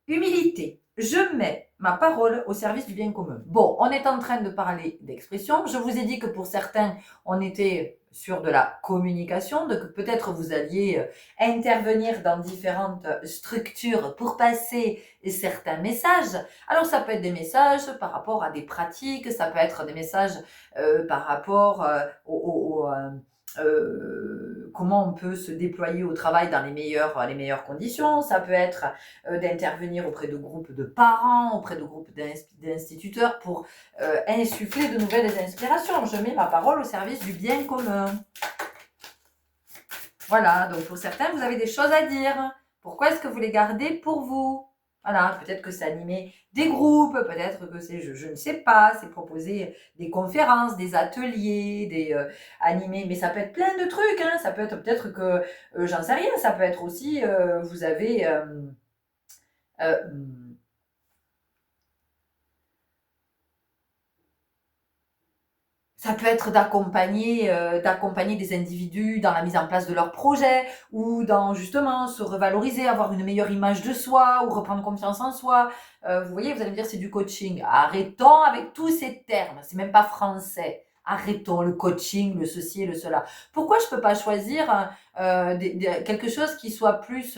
Humilité. Je mets ma parole au service du bien commun. Bon, on est en train de parler d'expression. Je vous ai dit que pour certains, on était sur de la communication, donc peut-être vous alliez intervenir dans différentes structures pour passer certains messages. Alors ça peut être des messages par rapport à des pratiques, ça peut être des messages par rapport comment on peut se déployer au travail dans les meilleures conditions. Ça peut être d'intervenir auprès de groupes de parents, auprès de groupes d'instituteurs pour insuffler de nouvelles inspirations. Je mets ma parole au service du bien commun. Voilà, donc pour certains, vous avez des choses à dire. Pourquoi est-ce que vous les gardez pour vous? Voilà, peut-être que c'est animer des groupes, peut-être que c'est, je ne sais pas, c'est proposer des conférences, des ateliers, animer, mais ça peut être plein de trucs, hein. Ça peut être peut-être que, j'en sais rien, ça peut être aussi, vous avez... ça peut être d'accompagner des individus dans la mise en place de leurs projets ou dans justement se revaloriser, avoir une meilleure image de soi ou reprendre confiance en soi. Vous voyez, vous allez me dire c'est du coaching. Arrêtons avec tous ces termes, c'est même pas français. Arrêtons le coaching, le ceci et le cela. Pourquoi je peux pas choisir quelque chose qui soit plus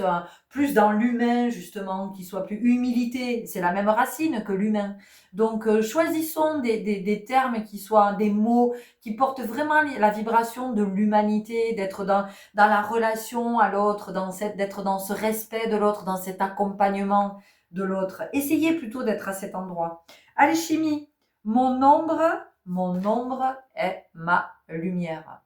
dans l'humain justement, qui soit plus humilité? C'est la même racine que l'humain. Donc, choisissons des termes qui soient des mots qui portent vraiment la vibration de l'humanité, d'être dans la relation à l'autre, d'être dans ce respect de l'autre, dans cet accompagnement de l'autre. Essayez plutôt d'être à cet endroit. Alchimie, mon ombre est ma lumière.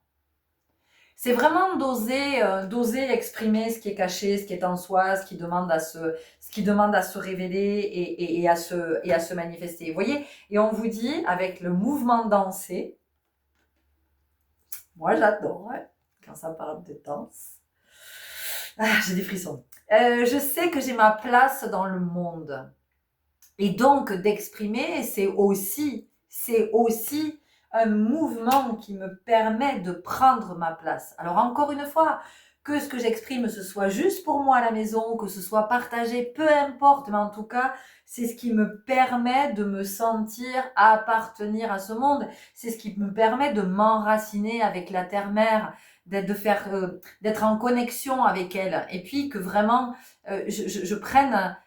C'est vraiment d'oser exprimer ce qui est caché, ce qui est en soi, ce qui demande à se révéler et à se manifester. Vous voyez? Et on vous dit, avec le mouvement dansé, moi j'adore, hein, quand ça parle de danse. Ah, j'ai des frissons. Je sais que j'ai ma place dans le monde. Et donc, d'exprimer, c'est aussi un mouvement qui me permet de prendre ma place. Alors, encore une fois, que ce que j'exprime, ce soit juste pour moi à la maison, que ce soit partagé, peu importe, mais en tout cas, c'est ce qui me permet de me sentir appartenir à ce monde. C'est ce qui me permet de m'enraciner avec la terre-mère, d'être en connexion avec elle. Et puis que vraiment, je prenne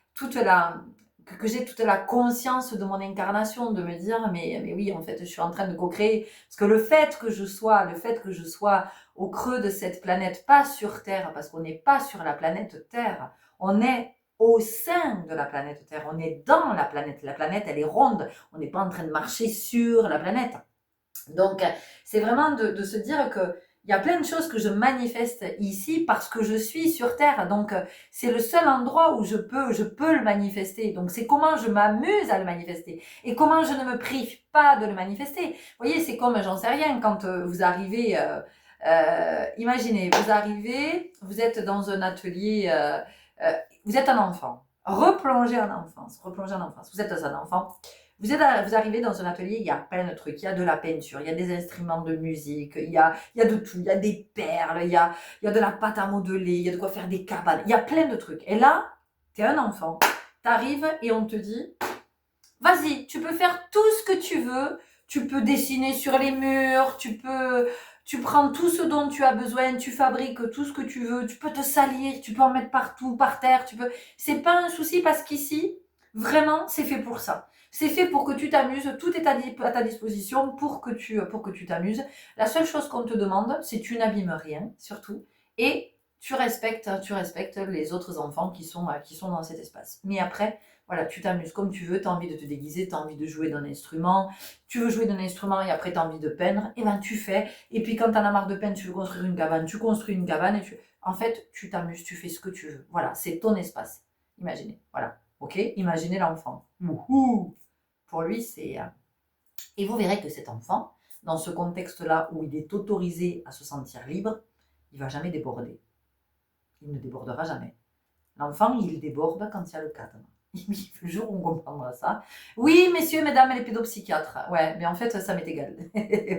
que j'ai toute la conscience de mon incarnation, de me dire, mais oui, en fait, je suis en train de co-créer. Parce que le fait que je sois au creux de cette planète, pas sur Terre, parce qu'on n'est pas sur la planète Terre, on est au sein de la planète Terre, on est dans la planète. La planète, elle est ronde, on n'est pas en train de marcher sur la planète. Donc, c'est vraiment de se dire que il y a plein de choses que je manifeste ici parce que je suis sur Terre. Donc, c'est le seul endroit où je peux le manifester. Donc, c'est comment je m'amuse à le manifester et comment je ne me prive pas de le manifester. Vous voyez, c'est comme, j'en sais rien, quand vous arrivez, imaginez, vous êtes dans un atelier, vous êtes un enfant, replongez en enfance. Vous êtes un enfant. Vous arrivez dans un atelier, il y a plein de trucs. Il y a de la peinture, il y a des instruments de musique, il y a de tout. Il y a des perles, il y a de la pâte à modeler, il y a de quoi faire des cabanes. Il y a plein de trucs. Et là, tu es un enfant, tu arrives et on te dit, Vas-y, tu peux faire tout ce que tu veux. Tu peux dessiner sur les murs, tu prends tout ce dont tu as besoin, tu fabriques tout ce que tu veux, tu peux te salir, tu peux en mettre partout, par terre, c'est pas un souci parce qu'ici, vraiment, c'est fait pour ça. C'est fait pour que tu t'amuses, tout est à ta disposition pour que tu t'amuses. La seule chose qu'on te demande, c'est tu n'abîmes rien, surtout, et tu respectes les autres enfants qui sont dans cet espace. Mais après, voilà, tu t'amuses comme tu veux, tu as envie de te déguiser, tu as envie de jouer d'un instrument, tu veux jouer d'un instrument et après tu as envie de peindre, et ben tu fais. Et puis quand tu en as marre de peindre, tu veux construire une cabane, tu construis une cabane en fait, tu t'amuses, tu fais ce que tu veux. Voilà, c'est ton espace. Imaginez, voilà. Ok, imaginez l'enfant. Wouhou. Pour lui, c'est. Et vous verrez que cet enfant, dans ce contexte-là où il est autorisé à se sentir libre, il va jamais déborder. Il ne débordera jamais. L'enfant, il déborde quand il y a le cadre. Le jour où on comprendra ça. Oui, messieurs, mesdames, les pédopsychiatres. Ouais, mais en fait, ça m'est égal.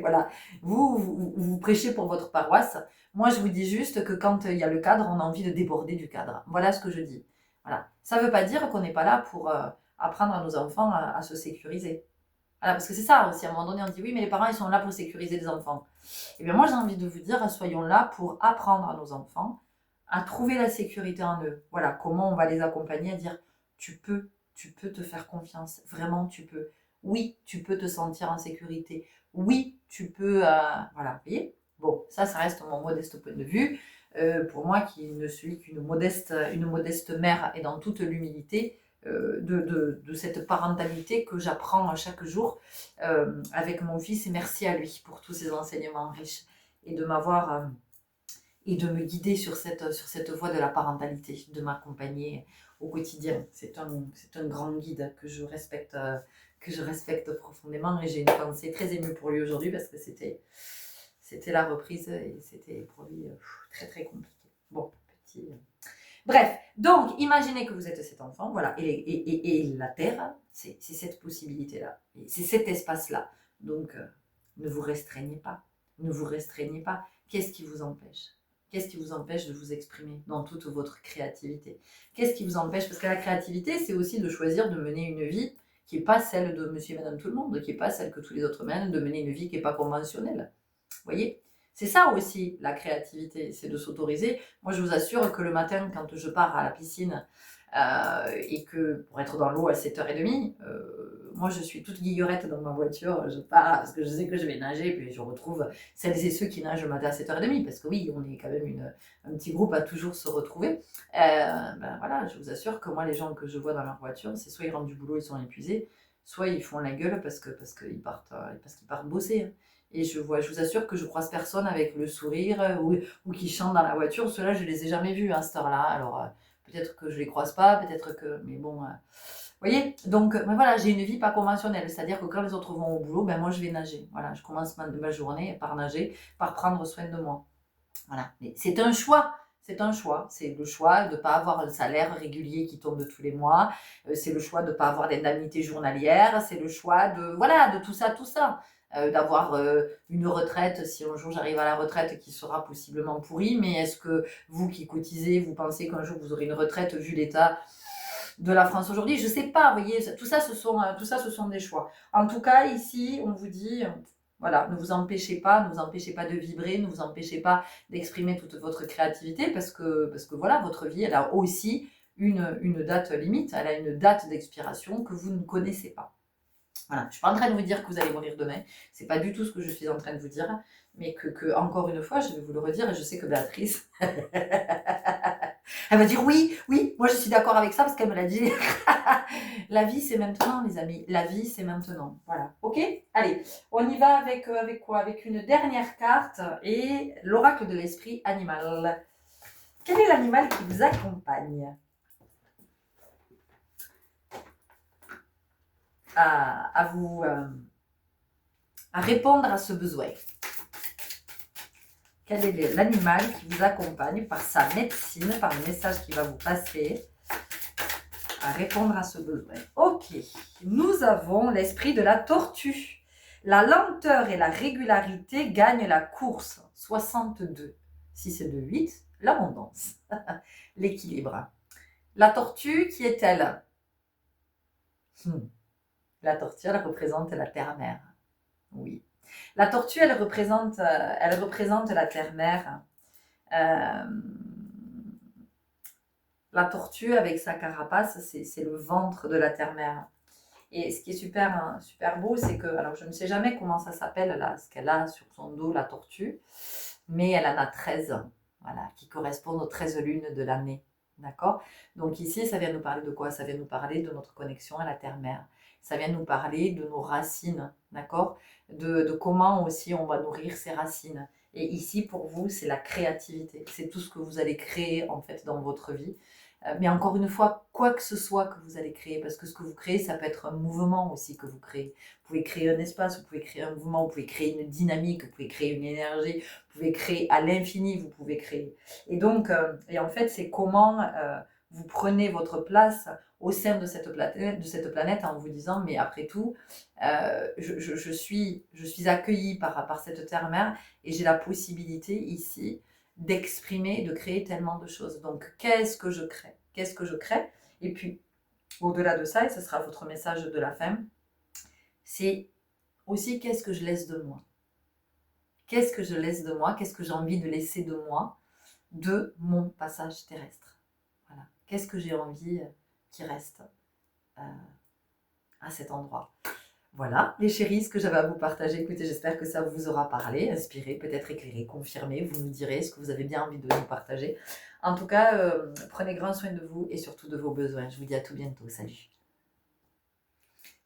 Voilà. Vous prêchez pour votre paroisse. Moi, je vous dis juste que quand il y a le cadre, on a envie de déborder du cadre. Voilà ce que je dis. Voilà. Ça ne veut pas dire qu'on n'est pas là pour apprendre à nos enfants à se sécuriser. Voilà, parce que c'est ça aussi. À un moment donné, on dit oui, mais les parents, ils sont là pour sécuriser les enfants. Eh bien, moi, j'ai envie de vous dire, soyons là pour apprendre à nos enfants à trouver la sécurité en eux. Voilà, comment on va les accompagner à dire tu peux te faire confiance, vraiment tu peux. Oui, tu peux te sentir en sécurité. Oui, tu peux. Voilà, vous voyez. Bon, ça reste mon modeste point de vue. Pour moi, qui ne suis qu'une modeste mère et dans toute l'humilité de cette parentalité que j'apprends chaque jour avec mon fils. Et merci à lui pour tous ces enseignements riches et de m'avoir et de me guider sur cette voie de la parentalité, de m'accompagner au quotidien. C'est un grand guide que je respecte profondément et j'ai une pensée très émue pour lui aujourd'hui parce que c'était la reprise et c'était pour lui très très compliqué. Bon, petit. Bref, donc imaginez que vous êtes cet enfant, voilà, et la Terre, c'est cette possibilité-là, c'est cet espace-là. Donc, ne vous restreignez pas, ne vous restreignez pas. Qu'est-ce qui vous empêche? Qu'est-ce qui vous empêche de vous exprimer dans toute votre créativité? Qu'est-ce qui vous empêche? Parce que la créativité, c'est aussi de choisir de mener une vie qui n'est pas celle de monsieur et madame tout le monde, qui n'est pas celle que tous les autres mènent, de mener une vie qui n'est pas conventionnelle. Vous voyez? C'est ça aussi la créativité, c'est de s'autoriser. Moi, je vous assure que le matin, quand je pars à la piscine et que pour être dans l'eau à 7h30, moi je suis toute guillerette dans ma voiture, je pars parce que je sais que je vais nager, puis je retrouve celles et ceux qui nagent le matin à 7h30, parce que oui, on est quand même un petit groupe à toujours se retrouver. Ben voilà, je vous assure que moi, les gens que je vois dans leur voiture, c'est soit ils rentrent du boulot, ils sont épuisés, soit ils font la gueule parce qu'ils partent bosser. Hein. Et je vous assure que je croise personne avec le sourire ou qui chante dans la voiture. Ceux-là, je les ai jamais vus à cette heure-là. Alors, peut-être que je les croise pas, peut-être que... Mais bon, vous voyez. Donc, ben voilà, j'ai une vie pas conventionnelle. C'est-à-dire que quand les autres vont au boulot, ben moi, je vais nager. Voilà, je commence ma journée par nager, par prendre soin de moi. Voilà. Mais c'est un choix. C'est un choix. C'est le choix de ne pas avoir un salaire régulier qui tombe tous les mois. C'est le choix de ne pas avoir d'indemnité journalière. C'est le choix de, voilà, de tout ça, tout ça. D'avoir une retraite, si un jour j'arrive à la retraite, qui sera possiblement pourrie. Mais est-ce que vous qui cotisez, vous pensez qu'un jour vous aurez une retraite vu l'état de la France aujourd'hui? Je ne sais pas, vous voyez, tout ça, ce sont des choix. En tout cas, ici, on vous dit, voilà, ne vous empêchez pas de vibrer, ne vous empêchez pas d'exprimer toute votre créativité parce que voilà, votre vie, elle a aussi une date limite, elle a une date d'expiration que vous ne connaissez pas. Voilà, je ne suis pas en train de vous dire que vous allez mourir demain, c'est pas du tout ce que je suis en train de vous dire, mais que encore une fois, je vais vous le redire et je sais que Béatrice, elle va dire oui, moi je suis d'accord avec ça parce qu'elle me l'a dit. La vie c'est maintenant les amis, la vie c'est maintenant. Voilà, ok? Allez, on y va avec quoi? Avec une dernière carte et l'oracle de l'esprit animal. Quel est l'animal qui vous accompagne? À répondre à ce besoin. Quel est l'animal qui vous accompagne par sa médecine, par le message qui va vous passer à répondre à ce besoin? Ok, nous avons l'esprit de la tortue. La lenteur et la régularité gagnent la course. 62. Si c'est de 8, l'abondance. L'équilibre. La tortue, qui est-elle? La tortue, elle représente la terre-mère. Oui. La tortue, elle représente la terre-mère. Euh, la tortue, avec sa carapace, c'est le ventre de la terre-mère. Et ce qui est super, hein, super beau, c'est que, alors je ne sais jamais comment ça s'appelle, là, ce qu'elle a sur son dos, la tortue, mais elle en a 13, voilà, qui correspondent aux 13 lunes de l'année. D'accord? Donc ici, ça vient nous parler de quoi? Ça vient nous parler de notre connexion à la terre-mère. Ça vient nous parler de nos racines, d'accord? De comment aussi on va nourrir ces racines. Et ici, pour vous, c'est la créativité. C'est tout ce que vous allez créer, en fait, dans votre vie. Mais encore une fois, quoi que ce soit que vous allez créer, parce que ce que vous créez, ça peut être un mouvement aussi que vous créez. Vous pouvez créer un espace, vous pouvez créer un mouvement, vous pouvez créer une dynamique, vous pouvez créer une énergie, vous pouvez créer à l'infini, vous pouvez créer. Et donc, et en fait, c'est comment vous prenez votre place au sein de cette planète en vous disant, mais après tout, je suis accueillie par cette terre-mère et j'ai la possibilité ici d'exprimer, de créer tellement de choses. Donc, qu'est-ce que je crée? Qu'est-ce que je crée? Et puis, au-delà de ça, et ce sera votre message de la fin, c'est aussi qu'est-ce que je laisse de moi? Qu'est-ce que je laisse de moi? Qu'est-ce que j'ai envie de laisser de moi, de mon passage terrestre? Voilà. Qu'est-ce que j'ai envie qui reste à cet endroit? Voilà, les chéris, ce que j'avais à vous partager. Écoutez, j'espère que ça vous aura parlé, inspiré, peut-être éclairé, confirmé. Vous nous direz ce que vous avez bien envie de nous partager. En tout cas, prenez grand soin de vous et surtout de vos besoins. Je vous dis à tout bientôt. Salut.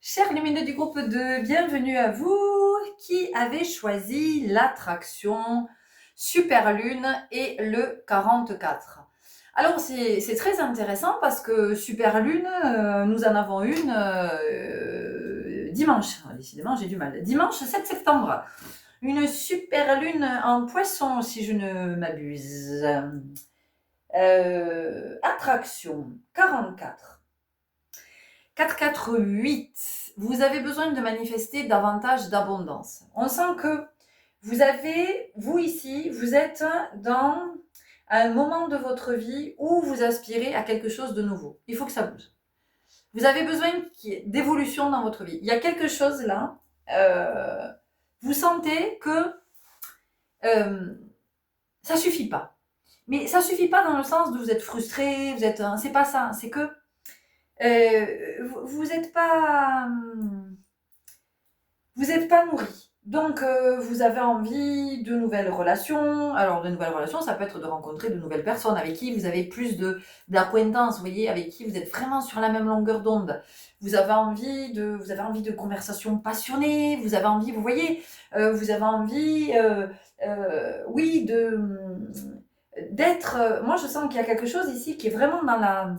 Chers lumineux du groupe 2, bienvenue à vous qui avez choisi l'attraction Super Lune et le 44. Alors c'est très intéressant parce que Super Lune, nous en avons une dimanche. Décidément, j'ai du mal. Dimanche 7 septembre. Une super lune en poisson, si je ne m'abuse. Attraction 44. 448. Vous avez besoin de manifester davantage d'abondance. On sent que vous ici, vous êtes dans un moment de votre vie où vous aspirez à quelque chose de nouveau. Il faut que ça bouge. Vous avez besoin d'évolution dans votre vie. Il y a quelque chose là. Vous sentez que ça suffit pas. Mais ça suffit pas dans le sens de vous êtes frustré, c'est pas ça. C'est que vous n'êtes pas nourri. Donc, vous avez envie de nouvelles relations. Alors, de nouvelles relations, ça peut être de rencontrer de nouvelles personnes avec qui vous avez plus d'acquaintance, vous voyez, avec qui vous êtes vraiment sur la même longueur d'onde. Vous avez envie de conversations passionnées, vous avez envie, vous voyez, vous avez envie, oui, d'être... moi, je sens qu'il y a quelque chose ici qui est vraiment dans la...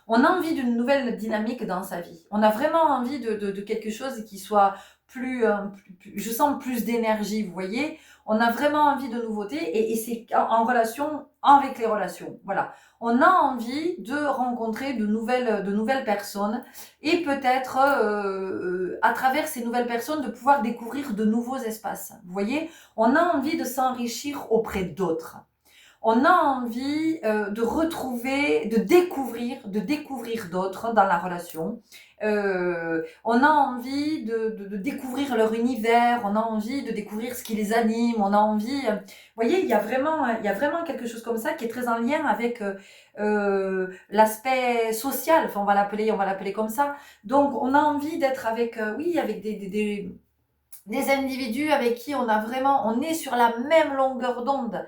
On a envie d'une nouvelle dynamique dans sa vie. On a vraiment envie de quelque chose qui soit je sens plus d'énergie, vous voyez. On a vraiment envie de nouveautés et c'est en relation avec les relations. Voilà. On a envie de rencontrer de nouvelles personnes et peut-être à travers ces nouvelles personnes de pouvoir découvrir de nouveaux espaces. Vous voyez, on a envie de s'enrichir auprès d'autres. On a envie de retrouver, de découvrir d'autres dans la relation. On a envie de découvrir leur univers, on a envie de découvrir ce qui les anime, on a envie... vous voyez, il y a vraiment quelque chose comme ça qui est très en lien avec l'aspect social, enfin on va l'appeler comme ça. Donc on a envie d'être avec, avec des individus avec qui on est sur la même longueur d'onde.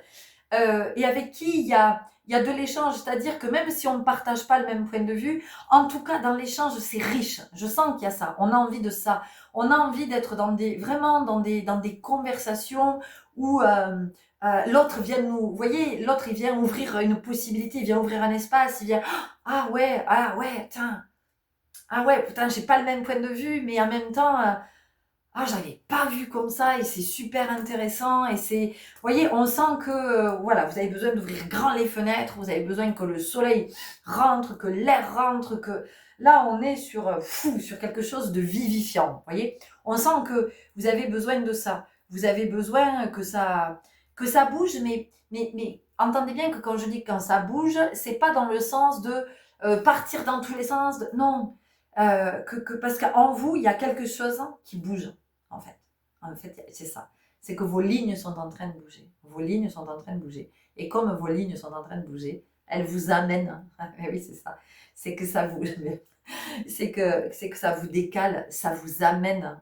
Et avec qui il y a de l'échange, c'est-à-dire que même si on ne partage pas le même point de vue, en tout cas dans l'échange c'est riche. Je sens qu'il y a ça. On a envie de ça. On a envie d'être vraiment dans des conversations où l'autre vient vous voyez, l'autre il vient ouvrir une possibilité, il vient ouvrir un espace, il vient ah ouais, putain, j'ai pas le même point de vue, mais en même temps j'avais pas vu comme ça et c'est super intéressant et vous voyez, on sent que, voilà, vous avez besoin d'ouvrir grand les fenêtres, vous avez besoin que le soleil rentre, que l'air rentre, que là, on est sur quelque chose de vivifiant, vous voyez. On sent que vous avez besoin de ça, vous avez besoin que ça bouge, mais entendez bien que quand je dis quand ça bouge, c'est pas dans le sens de partir dans tous les sens, non. parce qu'en vous, il y a quelque chose qui bouge, en fait. En fait, c'est ça. C'est que vos lignes sont en train de bouger. Vos lignes sont en train de bouger. Et comme vos lignes sont en train de bouger, elles vous amènent. Oui, c'est ça. C'est que ça vous, c'est que ça vous décale, ça vous amène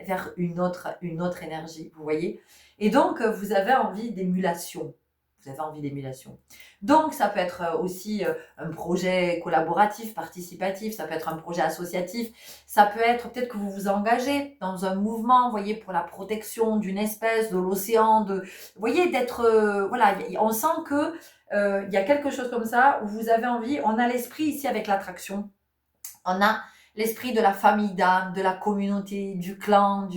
vers une autre énergie. Vous voyez. Et donc, vous avez envie d'émulation. Vous avez envie d'émulation. Donc, ça peut être aussi un projet collaboratif, participatif, ça peut être un projet associatif, ça peut être peut-être que vous vous engagez dans un mouvement, vous voyez, pour la protection d'une espèce, de l'océan, vous voyez, d'être, voilà, on sent que il y a quelque chose comme ça où vous avez envie, on a l'esprit ici avec l'attraction, on a l'esprit de la famille d'âme, de la communauté, du clan,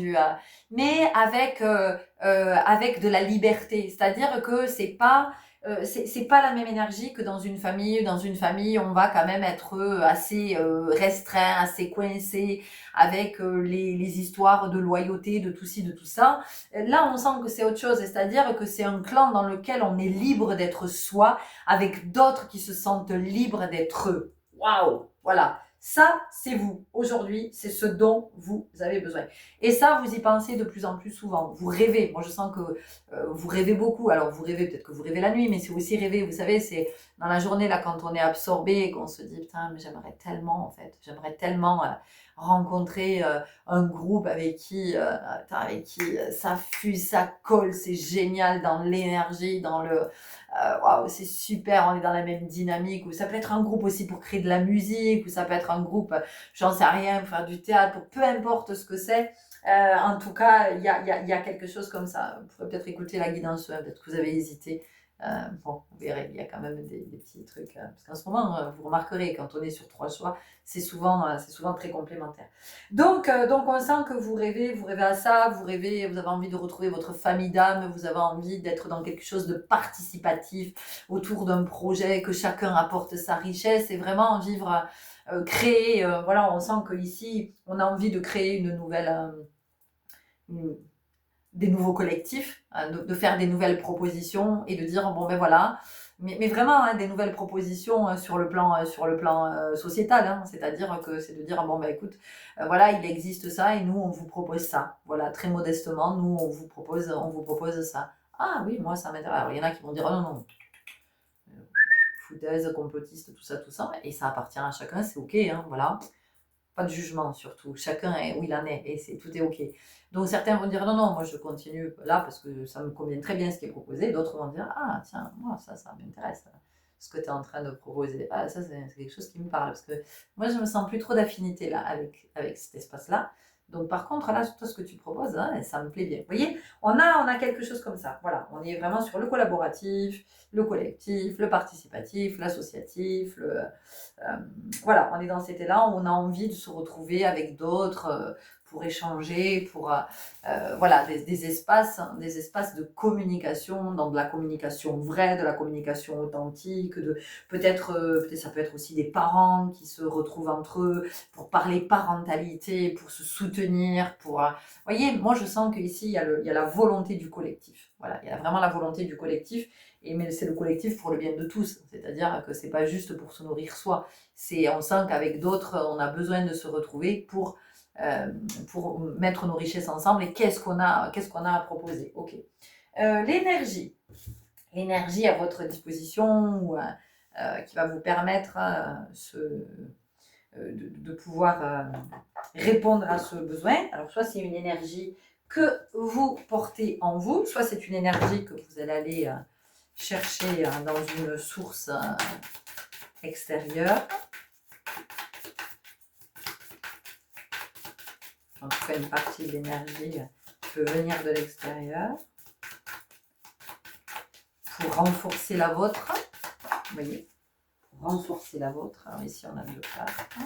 mais avec de la liberté. C'est-à-dire que c'est pas la même énergie que dans une famille. Dans une famille, on va quand même être assez restreint, assez coincé avec les histoires de loyauté, de tout ci, de tout ça. Là, on sent que c'est autre chose. C'est-à-dire que c'est un clan dans lequel on est libre d'être soi, avec d'autres qui se sentent libres d'être eux. Waouh! Voilà. Ça, c'est vous. Aujourd'hui, c'est ce dont vous avez besoin. Et ça, vous y pensez de plus en plus souvent. Vous rêvez. Moi, je sens que vous rêvez beaucoup. Alors, vous rêvez, peut-être que vous rêvez la nuit, mais c'est aussi rêver. Vous savez, c'est dans la journée, là, quand on est absorbé et qu'on se dit, putain, mais j'aimerais tellement, en fait, j'aimerais tellement rencontrer un groupe avec qui ça fuse, ça colle, c'est génial dans l'énergie, dans le waouh, c'est super, on est dans la même dynamique, ou ça peut être un groupe aussi pour créer de la musique, ou ça peut être un groupe, j'en sais rien, pour faire du théâtre, pour peu importe ce que c'est. En tout cas, il y a quelque chose comme ça. Vous pourrez peut-être écouter la guidance, peut-être que vous avez hésité. Bon, vous verrez, il y a quand même des petits trucs. Parce qu'en ce moment, vous remarquerez, quand on est sur 3 choix, c'est souvent très complémentaire. Donc, on sent que vous rêvez à ça, vous avez envie de retrouver votre famille d'âme, vous avez envie d'être dans quelque chose de participatif autour d'un projet, que chacun apporte sa richesse et vraiment vivre, créer. Voilà, on sent qu'ici, on a envie de créer une nouvelle. Une- des nouveaux collectifs, de faire des nouvelles propositions et de dire bon ben voilà, mais vraiment des nouvelles propositions sur le plan sociétal, c'est-à-dire que c'est de dire bon ben écoute, voilà il existe ça et nous on vous propose ça, voilà très modestement nous on vous propose ça. Ah oui moi ça m'intéresse. Alors il y en a qui vont dire oh, non non foutaise, complotiste, tout ça, et ça appartient à chacun, c'est ok, voilà. Pas de jugement surtout, chacun est où il en est et tout est ok. Donc certains vont dire non, non, moi je continue là parce que ça me convient très bien ce qui est proposé, d'autres vont dire ah tiens, moi ça m'intéresse ce que tu es en train de proposer, ah ça c'est quelque chose qui me parle parce que moi je me sens plus trop d'affinité là avec cet espace-là. Donc par contre là, toi ce que tu proposes, ça me plaît bien. Vous voyez, on a quelque chose comme ça, voilà, on est vraiment sur le collaboratif, le collectif, le participatif, l'associatif, euh, voilà, on est dans cet élan où on a envie de se retrouver avec d'autres pour échanger, pour voilà, des espaces de communication, dans de la communication vraie, de la communication authentique, peut-être ça peut être aussi des parents qui se retrouvent entre eux pour parler parentalité, pour se soutenir, voyez, moi je sens qu'ici il y a la volonté du collectif. Voilà, il y a vraiment la volonté du collectif. Mais c'est le collectif pour le bien de tous, c'est-à-dire que c'est pas juste pour se nourrir soi. On sent qu'avec d'autres, on a besoin de se retrouver pour mettre nos richesses ensemble. Et qu'est-ce qu'on a à proposer. Ok. L'énergie à votre disposition ou qui va vous permettre de pouvoir répondre à ce besoin. Alors soit c'est une énergie que vous portez en vous, soit c'est une énergie que vous allez aller chercher dans une source extérieure. En tout cas, une partie de l'énergie peut venir de l'extérieur pour renforcer la vôtre. Vous voyez, pour renforcer la vôtre. Alors ici, on a 2 cartes.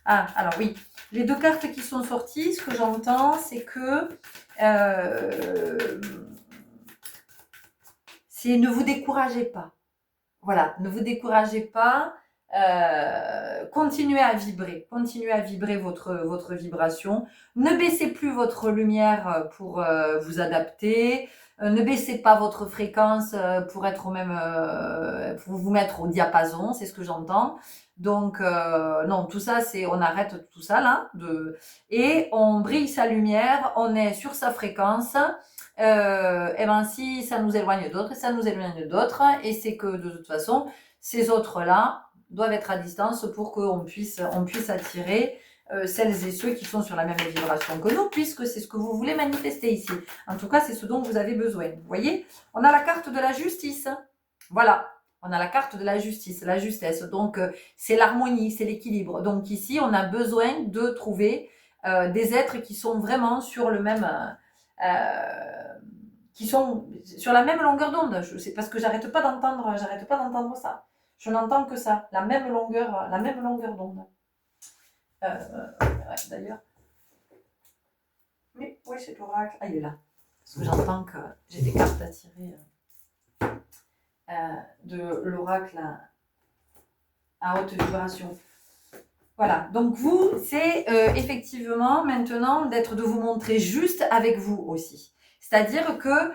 Ah, alors oui, les 2 cartes qui sont sorties, ce que j'entends, c'est que ne vous découragez pas. Voilà, ne vous découragez pas. continuez à vibrer votre vibration. Ne baissez plus votre lumière pour vous adapter. Ne baissez pas votre fréquence pour être au même, pour vous mettre au diapason, c'est ce que j'entends. Donc non, tout ça, c'est, on arrête tout ça là, et on brille sa lumière, on est sur sa fréquence. Et ben si ça nous éloigne d'autres, ça nous éloigne d'autres, et c'est que de toute façon, ces autres-là doivent être à distance pour qu'on puisse attirer celles et ceux qui sont sur la même vibration que nous, puisque c'est ce que vous voulez manifester ici. En tout cas, c'est ce dont vous avez besoin. Vous voyez, on a la carte de la justice. Voilà, on a la carte de la justice, la justesse. Donc, c'est l'harmonie, c'est l'équilibre. Donc ici, on a besoin de trouver des êtres qui sont vraiment sur le même... qui sont sur la même longueur d'onde. C'est parce que j'arrête pas d'entendre ça. Je n'entends que ça, la même longueur d'onde. Ouais, d'ailleurs. Mais oui, c'est l'oracle. Ah, il est là. Parce que j'entends que j'ai des cartes à tirer de l'oracle à haute vibration. Voilà, donc vous, c'est effectivement maintenant de vous montrer juste avec vous aussi. C'est-à-dire que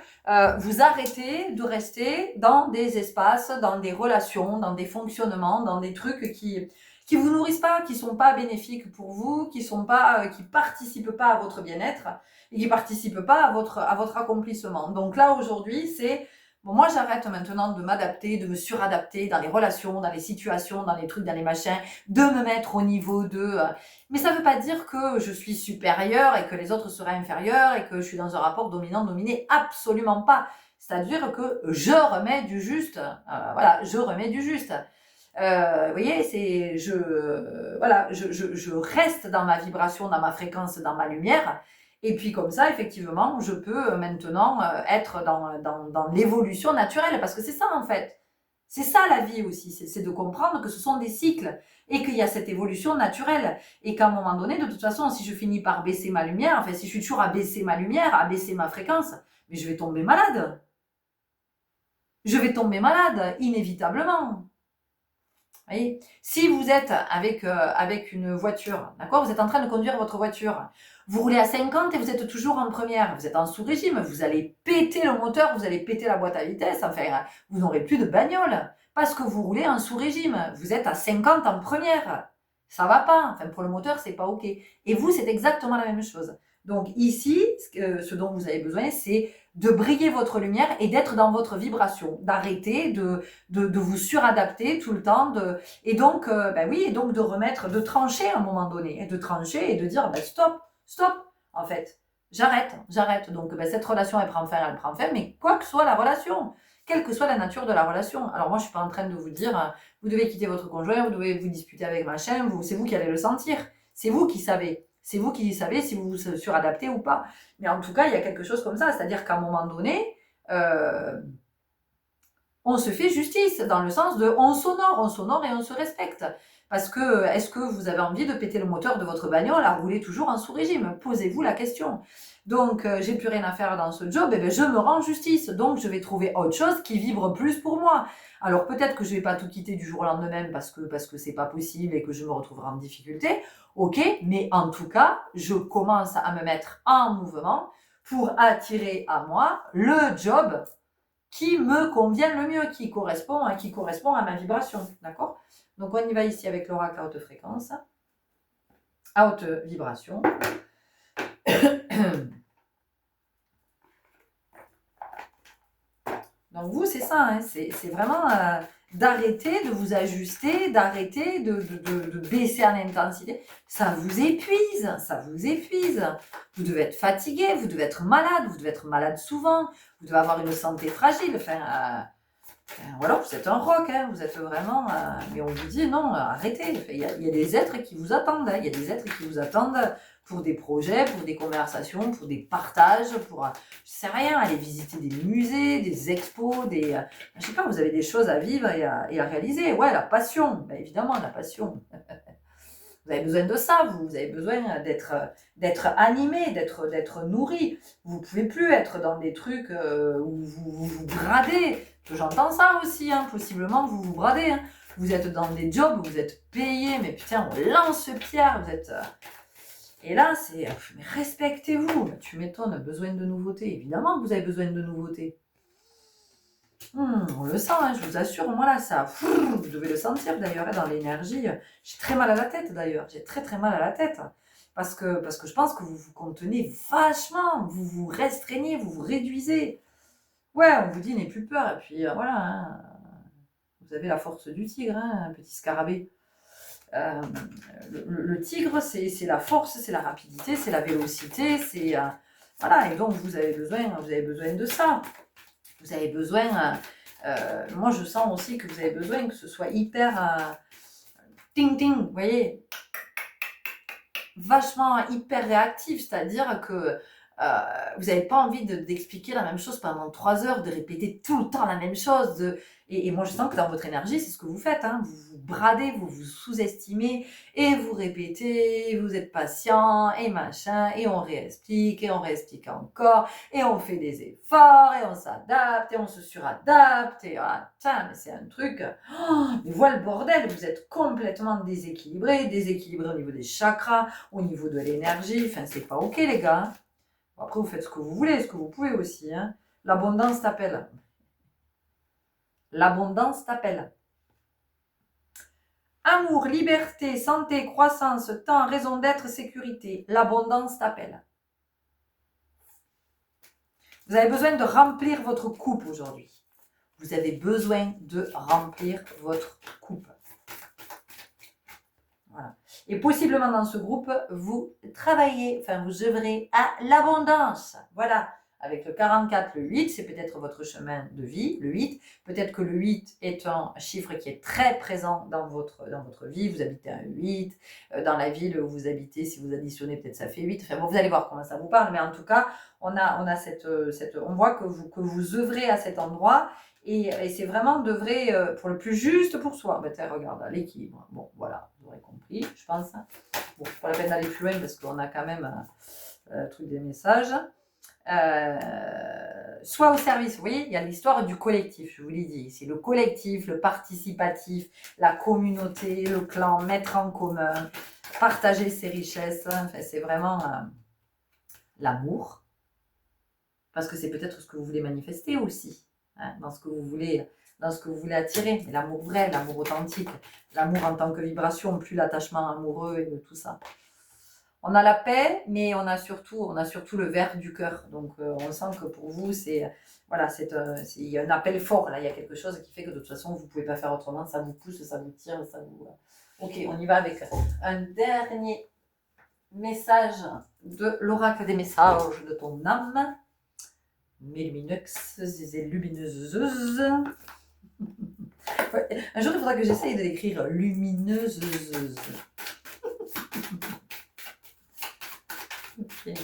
vous arrêtez de rester dans des espaces, dans des relations, dans des fonctionnements, dans des trucs qui vous nourrissent pas, qui sont pas bénéfiques pour vous, qui participent pas à votre bien-être et qui participent pas à votre accomplissement. Donc là aujourd'hui, c'est bon, moi j'arrête maintenant de m'adapter, de me suradapter dans les relations, dans les situations, dans les trucs, dans les machins, de me mettre au niveau de... Mais ça veut pas dire que je suis supérieure et que les autres seraient inférieurs et que je suis dans un rapport dominant-dominé, absolument pas. C'est-à-dire que je remets du juste. Voilà, je remets du juste. Vous voyez, c'est je reste dans ma vibration, dans ma fréquence, dans ma lumière. Et puis comme ça, effectivement, je peux maintenant être dans l'évolution naturelle, parce que c'est ça en fait. C'est ça la vie aussi, c'est de comprendre que ce sont des cycles et qu'il y a cette évolution naturelle. Et qu'à un moment donné, de toute façon, si je finis par baisser ma lumière, enfin si je suis toujours à baisser ma lumière, à baisser ma fréquence, mais je vais tomber malade. Je vais tomber malade, inévitablement. Vous voyez, si vous êtes avec une voiture, d'accord, vous êtes en train de conduire votre voiture, vous roulez à 50 et vous êtes toujours en première, vous êtes en sous-régime, vous allez péter le moteur, vous allez péter la boîte à vitesse, enfin, vous n'aurez plus de bagnole, parce que vous roulez en sous-régime, vous êtes à 50 en première, ça va pas, enfin, pour le moteur, c'est pas ok. Et vous, c'est exactement la même chose. Donc ici, ce dont vous avez besoin, c'est de briller votre lumière et d'être dans votre vibration, d'arrêter de vous suradapter tout le temps, et donc de remettre, de trancher à un moment donné, et de trancher et de dire stop, en fait, j'arrête. Donc cette relation elle prend fin, mais quoi que soit la relation, quelle que soit la nature de la relation. Alors moi je suis pas en train de vous dire vous devez quitter votre conjoint, vous devez vous disputer avec machin, c'est vous qui allez le sentir, c'est vous qui savez. C'est vous qui savez si vous vous suradaptez ou pas. Mais en tout cas, il y a quelque chose comme ça. C'est-à-dire qu'à un moment donné, on se fait justice, dans le sens de on s'honore et on se respecte. Parce que, est-ce que vous avez envie de péter le moteur de votre bagnole à rouler toujours en sous-régime? Posez-vous la question. Donc, j'ai plus rien à faire dans ce job, et bien je me rends justice. Donc, je vais trouver autre chose qui vibre plus pour moi. Alors, peut-être que je vais pas tout quitter du jour au lendemain parce que c'est pas possible et que je me retrouverai en difficulté. Ok, mais en tout cas, je commence à me mettre en mouvement pour attirer à moi le job qui me convient le mieux, qui correspond à ma vibration, d'accord? Donc on y va ici avec l'oracle à haute fréquence, à haute vibration. Donc vous, c'est ça, hein, c'est vraiment d'arrêter de vous ajuster, d'arrêter de baisser en intensité. Ça vous épuise. Vous devez être fatigué, vous devez être malade souvent, vous devez avoir une santé fragile. Ou alors vous êtes un roc, hein, vous êtes vraiment... mais on vous dit non, arrêtez. Il y a des êtres qui vous attendent, hein, il y a des êtres qui vous attendent pour des projets, pour des conversations, pour des partages, pour, je sais rien, aller visiter des musées, des expos, je sais pas, vous avez des choses à vivre et à réaliser. Ouais, la passion, ben évidemment, la passion. Vous avez besoin de ça, vous avez besoin d'être animé, d'être nourri. Vous pouvez plus être dans des trucs où vous vous gradez. J'entends ça aussi, hein. Possiblement vous vous bradez. Hein. Vous êtes dans des jobs où vous êtes payé, mais putain, on lance-pierre, vous êtes... Et là, c'est... Mais respectez-vous. Tu m'étonnes, besoin de nouveautés. Évidemment que vous avez besoin de nouveautés. On le sent, hein, je vous assure, moi là, ça... Vous devez le sentir d'ailleurs, hein, dans l'énergie. J'ai très mal à la tête d'ailleurs. J'ai très très mal à la tête. Parce que je pense que vous vous contenez vachement. Vous vous restreignez, vous vous réduisez. Ouais, on vous dit n'aie plus peur. Et puis voilà, hein, vous avez la force du tigre, hein, un petit scarabée. Le tigre, c'est la force, c'est la rapidité, c'est la vélocité, c'est voilà. Et donc vous avez besoin de ça. Vous avez besoin. Moi, je sens aussi que vous avez besoin que ce soit hyper ting ting, vous voyez, vachement hyper réactif, c'est-à-dire que vous n'avez pas envie d'expliquer la même chose pendant 3 heures, de répéter tout le temps la même chose. Et moi, je sens que dans votre énergie, c'est ce que vous faites. Hein. Vous vous bradez, vous vous sous-estimez, et vous répétez, vous êtes patient, et machin, et on réexplique, et on réexplique encore, et on fait des efforts, et on s'adapte, et on se suradapte, et tiens, mais c'est un truc... Oh, mais voilà le bordel, vous êtes complètement déséquilibré au niveau des chakras, au niveau de l'énergie, enfin, c'est pas ok, les gars. Après, vous faites ce que vous voulez, ce que vous pouvez aussi. Hein. L'abondance t'appelle. L'abondance t'appelle. Amour, liberté, santé, croissance, temps, raison d'être, sécurité. L'abondance t'appelle. Vous avez besoin de remplir votre coupe aujourd'hui. Vous avez besoin de remplir votre coupe. Voilà. Et possiblement dans ce groupe, vous travaillez, enfin vous œuvrez à l'abondance. Voilà. Avec le 44, le 8, c'est peut-être votre chemin de vie, le 8. Peut-être que le 8 est un chiffre qui est très présent dans votre vie. Vous habitez un 8. Dans la ville où vous habitez, si vous additionnez, peut-être ça fait 8. Enfin bon, vous allez voir comment ça vous parle. Mais en tout cas, on voit que vous œuvrez à cet endroit. Et c'est vraiment d'œuvrer pour le plus juste pour soi. Ben, regarde, l'équilibre. Bon, voilà, vous aurez compris, je pense. Bon, pas la peine d'aller plus loin parce qu'on a quand même un truc des messages. Soit au service, vous voyez, il y a l'histoire du collectif, je vous l'ai dit. C'est le collectif, le participatif, la communauté, le clan, mettre en commun, partager ses richesses. Enfin, c'est vraiment l'amour. Parce que c'est peut-être ce que vous voulez manifester aussi. Hein, dans ce que vous voulez attirer, mais l'amour vrai, l'amour authentique, l'amour en tant que vibration, plus l'attachement amoureux et de tout ça. On a la paix, mais on a surtout le verre du cœur. Donc on sent que pour vous, voilà, il y a un appel fort là, il y a quelque chose qui fait que de toute façon vous ne pouvez pas faire autrement, ça vous pousse, ça vous tire, ça vous. Ok, on y va avec un dernier message de l'oracle des messages de ton âme. Mes lumineux et lumineuses. Ouais, un jour, il faudra que j'essaye de l'écrire lumineuse. Okay.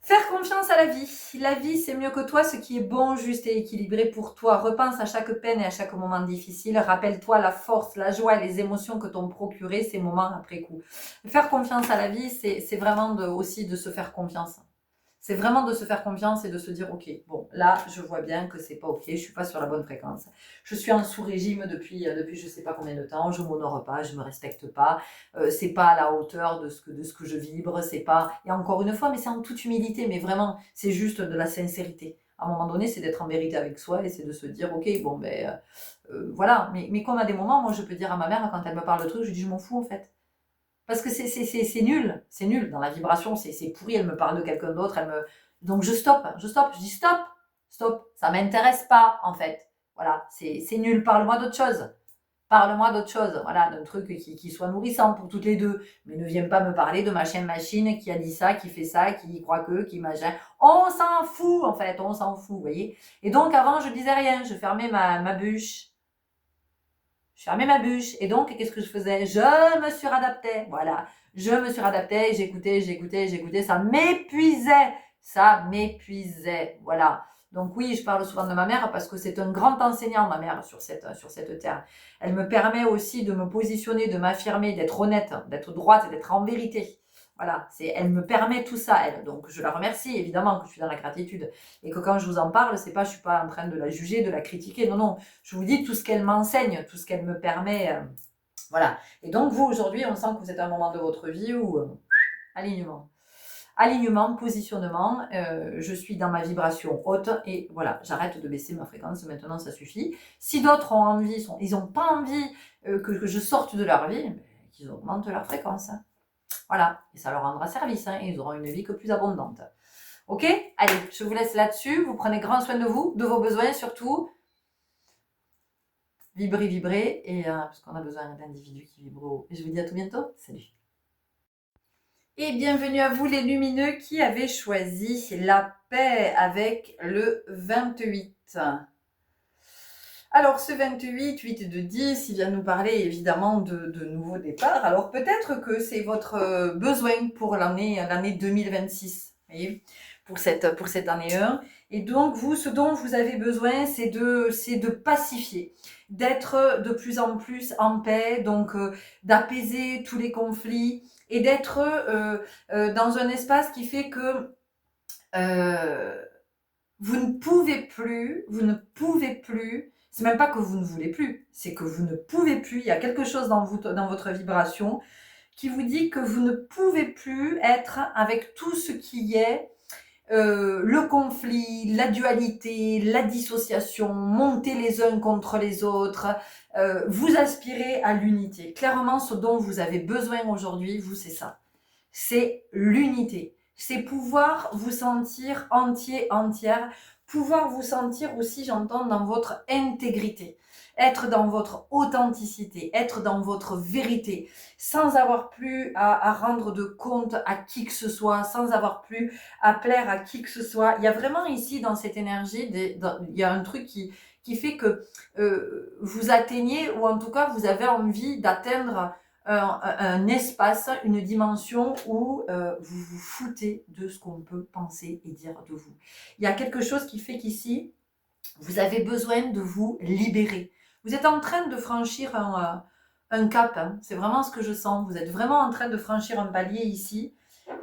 Faire confiance à la vie. La vie, c'est mieux que toi, ce qui est bon, juste et équilibré pour toi. Repense à chaque peine et à chaque moment difficile. Rappelle-toi la force, la joie et les émotions que t'ont procuré ces moments après coup. Faire confiance à la vie, c'est vraiment aussi de se faire confiance. C'est vraiment de se faire confiance et de se dire, ok, bon, là, je vois bien que c'est pas ok, je suis pas sur la bonne fréquence. Je suis en sous-régime depuis je sais pas combien de temps, je m'honore pas, je me respecte pas, c'est pas à la hauteur de ce que je vibre, c'est pas, et encore une fois, mais c'est en toute humilité, mais vraiment, c'est juste de la sincérité. À un moment donné, c'est d'être en vérité avec soi et c'est de se dire, ok, bon, ben, voilà, mais comme à des moments, moi, je peux dire à ma mère, quand elle me parle de trucs, je dis, je m'en fous, en fait. Parce que c'est nul dans la vibration, c'est pourri, elle me parle de quelqu'un d'autre, donc je stoppe, je dis stop, ça m'intéresse pas en fait. Voilà, c'est nul, parle-moi d'autre chose. Voilà, d'un truc qui soit nourrissant pour toutes les deux. Mais ne viens pas me parler de machine qui a dit ça, qui fait ça, qui croit qui machin. On s'en fout en fait, vous voyez. Et donc avant, je disais rien, je fermais ma bûche. Et donc, qu'est-ce que je faisais? Je me suradaptais, voilà. Je me suradaptais, j'écoutais, ça m'épuisait, voilà. Donc oui, je parle souvent de ma mère parce que c'est un grand enseignant, ma mère, sur cette terre. Elle me permet aussi de me positionner, de m'affirmer, d'être honnête, d'être droite, d'être en vérité. Voilà, elle me permet tout ça, elle. Donc je la remercie, évidemment que je suis dans la gratitude. Et que quand je vous en parle, c'est pas, je suis pas en train de la juger, de la critiquer. Non, non, je vous dis tout ce qu'elle m'enseigne, tout ce qu'elle me permet. Voilà. Et donc vous, aujourd'hui, on sent que vous êtes à un moment de votre vie où alignement. Alignement, positionnement, je suis dans ma vibration haute et voilà, j'arrête de baisser ma fréquence, maintenant ça suffit. Si d'autres ont envie, ils n'ont pas envie que je sorte de leur vie, qu'ils augmentent leur fréquence. Hein. Voilà, et ça leur rendra service, hein, et ils auront une vie que plus abondante. Ok? Allez, je vous laisse là-dessus, vous prenez grand soin de vous, de vos besoins surtout. Vibrez, vibrez, et parce qu'on a besoin d'individus qui vibrent haut. Et je vous dis à tout bientôt, salut! Et bienvenue à vous les lumineux qui avez choisi la paix avec le 28. Alors ce 28, 8 de 10, il vient nous parler évidemment de nouveaux départs. Alors peut-être que c'est votre besoin pour l'année 2026, vous voyez, pour cette année 1. Et donc vous, ce dont vous avez besoin, c'est de pacifier, d'être de plus en plus en paix, donc d'apaiser tous les conflits et d'être dans un espace qui fait que vous ne pouvez plus, c'est même pas que vous ne voulez plus, c'est que vous ne pouvez plus, il y a quelque chose dans votre vibration qui vous dit que vous ne pouvez plus être avec tout ce qui est le conflit, la dualité, la dissociation, monter les uns contre les autres, vous aspirez à l'unité. Clairement, ce dont vous avez besoin aujourd'hui, vous, c'est ça. C'est l'unité. C'est pouvoir vous sentir entier, entière, pouvoir vous sentir aussi, j'entends, dans votre intégrité, être dans votre authenticité, être dans votre vérité, sans avoir plus à rendre de compte à qui que ce soit, sans avoir plus à plaire à qui que ce soit. Il y a vraiment ici, dans cette énergie, il y a un truc qui fait que vous atteignez, ou en tout cas, vous avez envie d'atteindre un espace, une dimension où vous vous foutez de ce qu'on peut penser et dire de vous. Il y a quelque chose qui fait qu'ici, vous avez besoin de vous libérer. Vous êtes en train de franchir un cap, hein. C'est vraiment ce que je sens. Vous êtes vraiment en train de franchir un palier ici.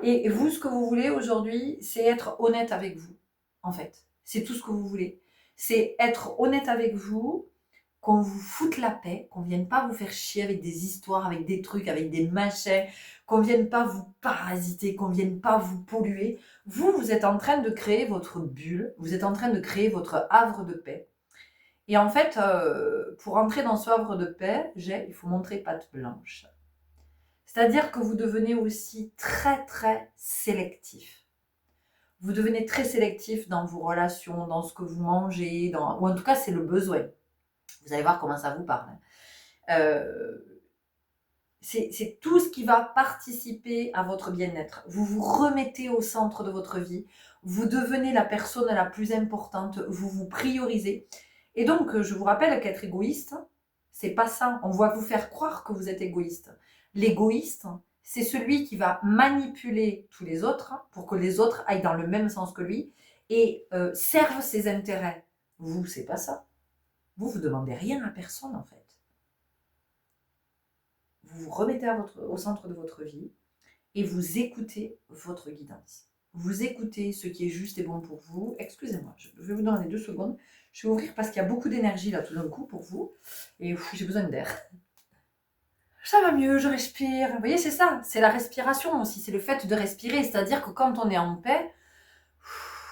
Et vous, ce que vous voulez aujourd'hui, c'est être honnête avec vous, en fait. C'est tout ce que vous voulez. C'est être honnête avec vous, qu'on vous foute la paix, qu'on vienne pas vous faire chier avec des histoires, avec des trucs, avec des machins, qu'on vienne pas vous parasiter, qu'on vienne pas vous polluer. Vous êtes en train de créer votre bulle, vous êtes en train de créer votre havre de paix. Et en fait, pour entrer dans ce havre de paix, il faut montrer patte blanche. C'est-à-dire que vous devenez aussi très, très sélectif. Vous devenez très sélectif dans vos relations, dans ce que vous mangez, ou en tout cas, c'est le besoin. Vous allez voir comment ça vous parle. C'est tout ce qui va participer à votre bien-être. Vous vous remettez au centre de votre vie. Vous devenez la personne la plus importante. Vous vous priorisez. Et donc, je vous rappelle qu'être égoïste, c'est pas ça. On va vous faire croire que vous êtes égoïste. L'égoïste, c'est celui qui va manipuler tous les autres pour que les autres aillent dans le même sens que lui et servent ses intérêts. Vous, c'est pas ça. Vous demandez rien à personne en fait. Vous vous remettez au centre de votre vie et vous écoutez votre guidance. Vous écoutez ce qui est juste et bon pour vous. Excusez-moi, je vais vous donner 2 secondes. Je vais ouvrir parce qu'il y a beaucoup d'énergie là tout d'un coup pour vous. Et j'ai besoin d'air. Ça va mieux, je respire. Vous voyez, c'est ça. C'est la respiration aussi. C'est le fait de respirer. C'est-à-dire que quand on est en paix,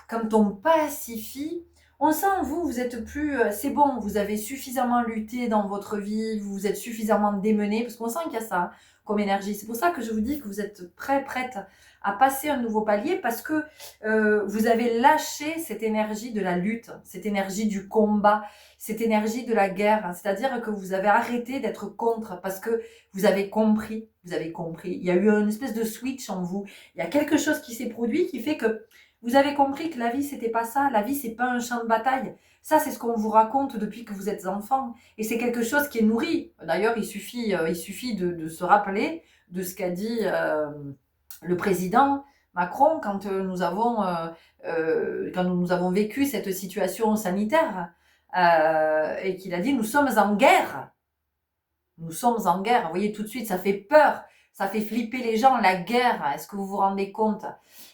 quand on pacifie, on sent, vous êtes plus, c'est bon, vous avez suffisamment lutté dans votre vie, vous êtes suffisamment démené, parce qu'on sent qu'il y a ça comme énergie. C'est pour ça que je vous dis que vous êtes prête à passer un nouveau palier, parce que vous avez lâché cette énergie de la lutte, cette énergie du combat, cette énergie de la guerre. C'est-à-dire que vous avez arrêté d'être contre, parce que vous avez compris. Il y a eu une espèce de switch en vous. Il y a quelque chose qui s'est produit qui fait que vous avez compris que la vie, c'était pas ça. La vie, c'est pas un champ de bataille. Ça, c'est ce qu'on vous raconte depuis que vous êtes enfant. Et c'est quelque chose qui est nourri. D'ailleurs, il suffit de se rappeler de ce qu'a dit le président Macron quand nous avons vécu cette situation sanitaire et qu'il a dit « Nous sommes en guerre ». Nous sommes en guerre. Vous voyez, tout de suite, ça fait peur. Ça fait flipper les gens. La guerre, est-ce que vous vous rendez compte?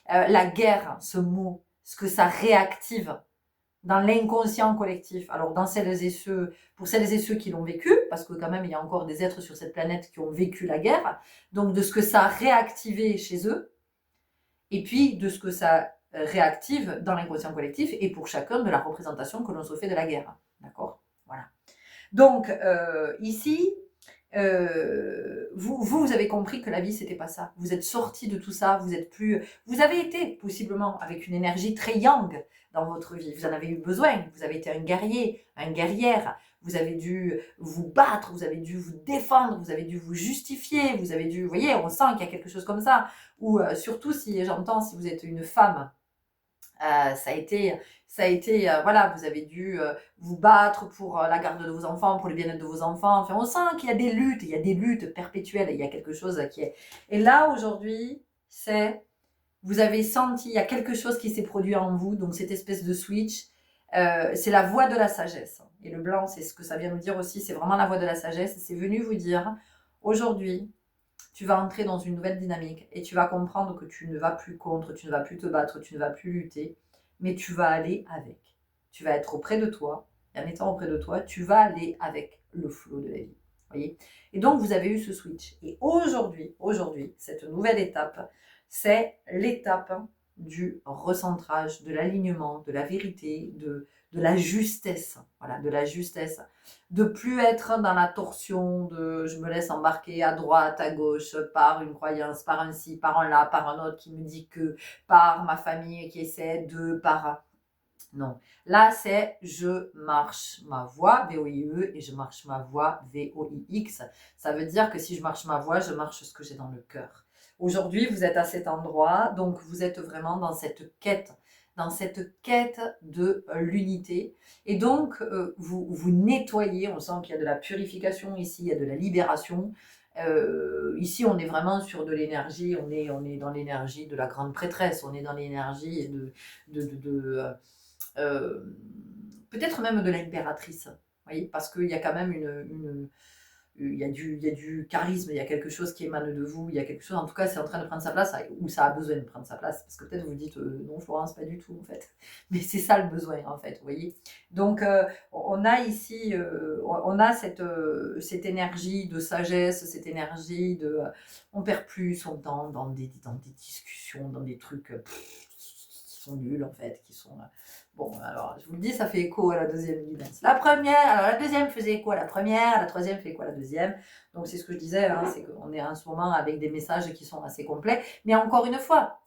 La guerre, ce mot, ce que ça réactive dans l'inconscient collectif. Alors, pour celles et ceux qui l'ont vécu, parce que quand même, il y a encore des êtres sur cette planète qui ont vécu la guerre, donc de ce que ça a réactivé chez eux, et puis de ce que ça réactive dans l'inconscient collectif, et pour chacun de la représentation que l'on se fait de la guerre. D'accord? Voilà. Donc, ici, vous avez compris que la vie, c'était pas ça. Vous êtes sorti de tout ça, vous avez été possiblement avec une énergie très yang dans votre vie. Vous en avez eu besoin. Vous avez été un guerrier, une guerrière. Vous avez dû vous battre, vous avez dû vous défendre, vous avez dû vous justifier, vous avez dû, vous voyez, on sent qu'il y a quelque chose comme ça. Ou surtout si vous êtes une femme, ça a été, voilà, vous avez dû vous battre pour la garde de vos enfants, pour le bien-être de vos enfants. Enfin, on sent qu'il y a des luttes perpétuelles, il y a quelque chose qui est. Et là, aujourd'hui, vous avez senti, il y a quelque chose qui s'est produit en vous, donc cette espèce de switch, c'est la voix de la sagesse. Et le blanc, c'est ce que ça vient nous dire aussi, c'est vraiment la voix de la sagesse. C'est venu vous dire, aujourd'hui, tu vas entrer dans une nouvelle dynamique et tu vas comprendre que tu ne vas plus contre, tu ne vas plus te battre, tu ne vas plus lutter, mais tu vas aller avec. Tu vas être auprès de toi, et en étant auprès de toi, tu vas aller avec le flot de la vie. Voyez? Et donc, vous avez eu ce switch. Et aujourd'hui, cette nouvelle étape, c'est l'étape du recentrage, de l'alignement, de la vérité, de la justesse. Voilà, de la justesse. De plus être dans la torsion de je me laisse embarquer à droite, à gauche, par une croyance, par un ci, par un là, par un autre qui me dit que, par ma famille qui essaie de, par... Non. Là, c'est je marche ma voie, V-O-I-E, et je marche ma voie, V-O-I-X. Ça veut dire que si je marche ma voie, je marche ce que j'ai dans le cœur. Aujourd'hui, vous êtes à cet endroit, donc vous êtes vraiment dans cette quête de l'unité. Et donc, vous nettoyez, on sent qu'il y a de la purification ici, il y a de la libération. Ici, on est vraiment sur de l'énergie, on est dans l'énergie de la grande prêtresse, on est dans l'énergie peut-être même de l'impératrice, voyez, parce qu'il y a quand même il y a du charisme, il y a quelque chose qui émane de vous, il y a quelque chose, en tout cas, c'est en train de prendre sa place, ou ça a besoin de prendre sa place, parce que peut-être vous dites, non Florence, pas du tout, en fait. Mais c'est ça le besoin, en fait, vous voyez. Donc, on a ici, on a cette énergie de sagesse, cette énergie de, on perd plus son temps dans des discussions, dans des trucs qui sont nuls, en fait, qui sont... Bon, alors, je vous le dis, ça fait écho à la deuxième guidance. La deuxième faisait écho à la première, la troisième fait écho à la deuxième. Donc, c'est ce que je disais, hein, c'est qu'on est en ce moment avec des messages qui sont assez complets. Mais encore une fois,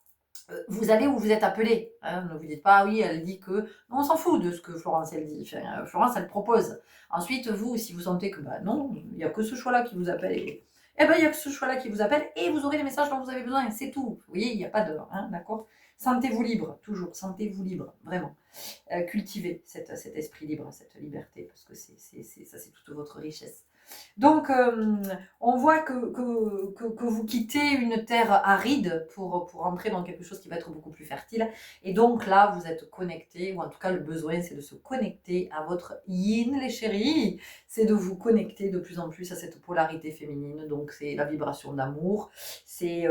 vous allez où vous êtes appelé. Hein, ne vous dites pas, oui, elle dit que... Non, on s'en fout de ce que Florence, elle dit. Enfin, Florence, elle propose. Ensuite, vous, si vous sentez que, bah non, il n'y a que ce choix-là qui vous appelle, eh ben, il y a que ce choix-là qui vous appelle et vous aurez les messages dont vous avez besoin. C'est tout. Vous voyez, il n'y a pas d'heure, hein, d'accord? Sentez-vous libre, toujours. Sentez-vous libre, vraiment. Cultivez cet esprit libre, cette liberté, parce que ça, c'est toute votre richesse. Donc, on voit que vous quittez une terre aride pour entrer dans quelque chose qui va être beaucoup plus fertile. Et donc là, vous êtes connecté, ou en tout cas, le besoin, c'est de se connecter à votre yin, les chéris. C'est de vous connecter de plus en plus à cette polarité féminine. Donc, c'est la vibration d'amour, c'est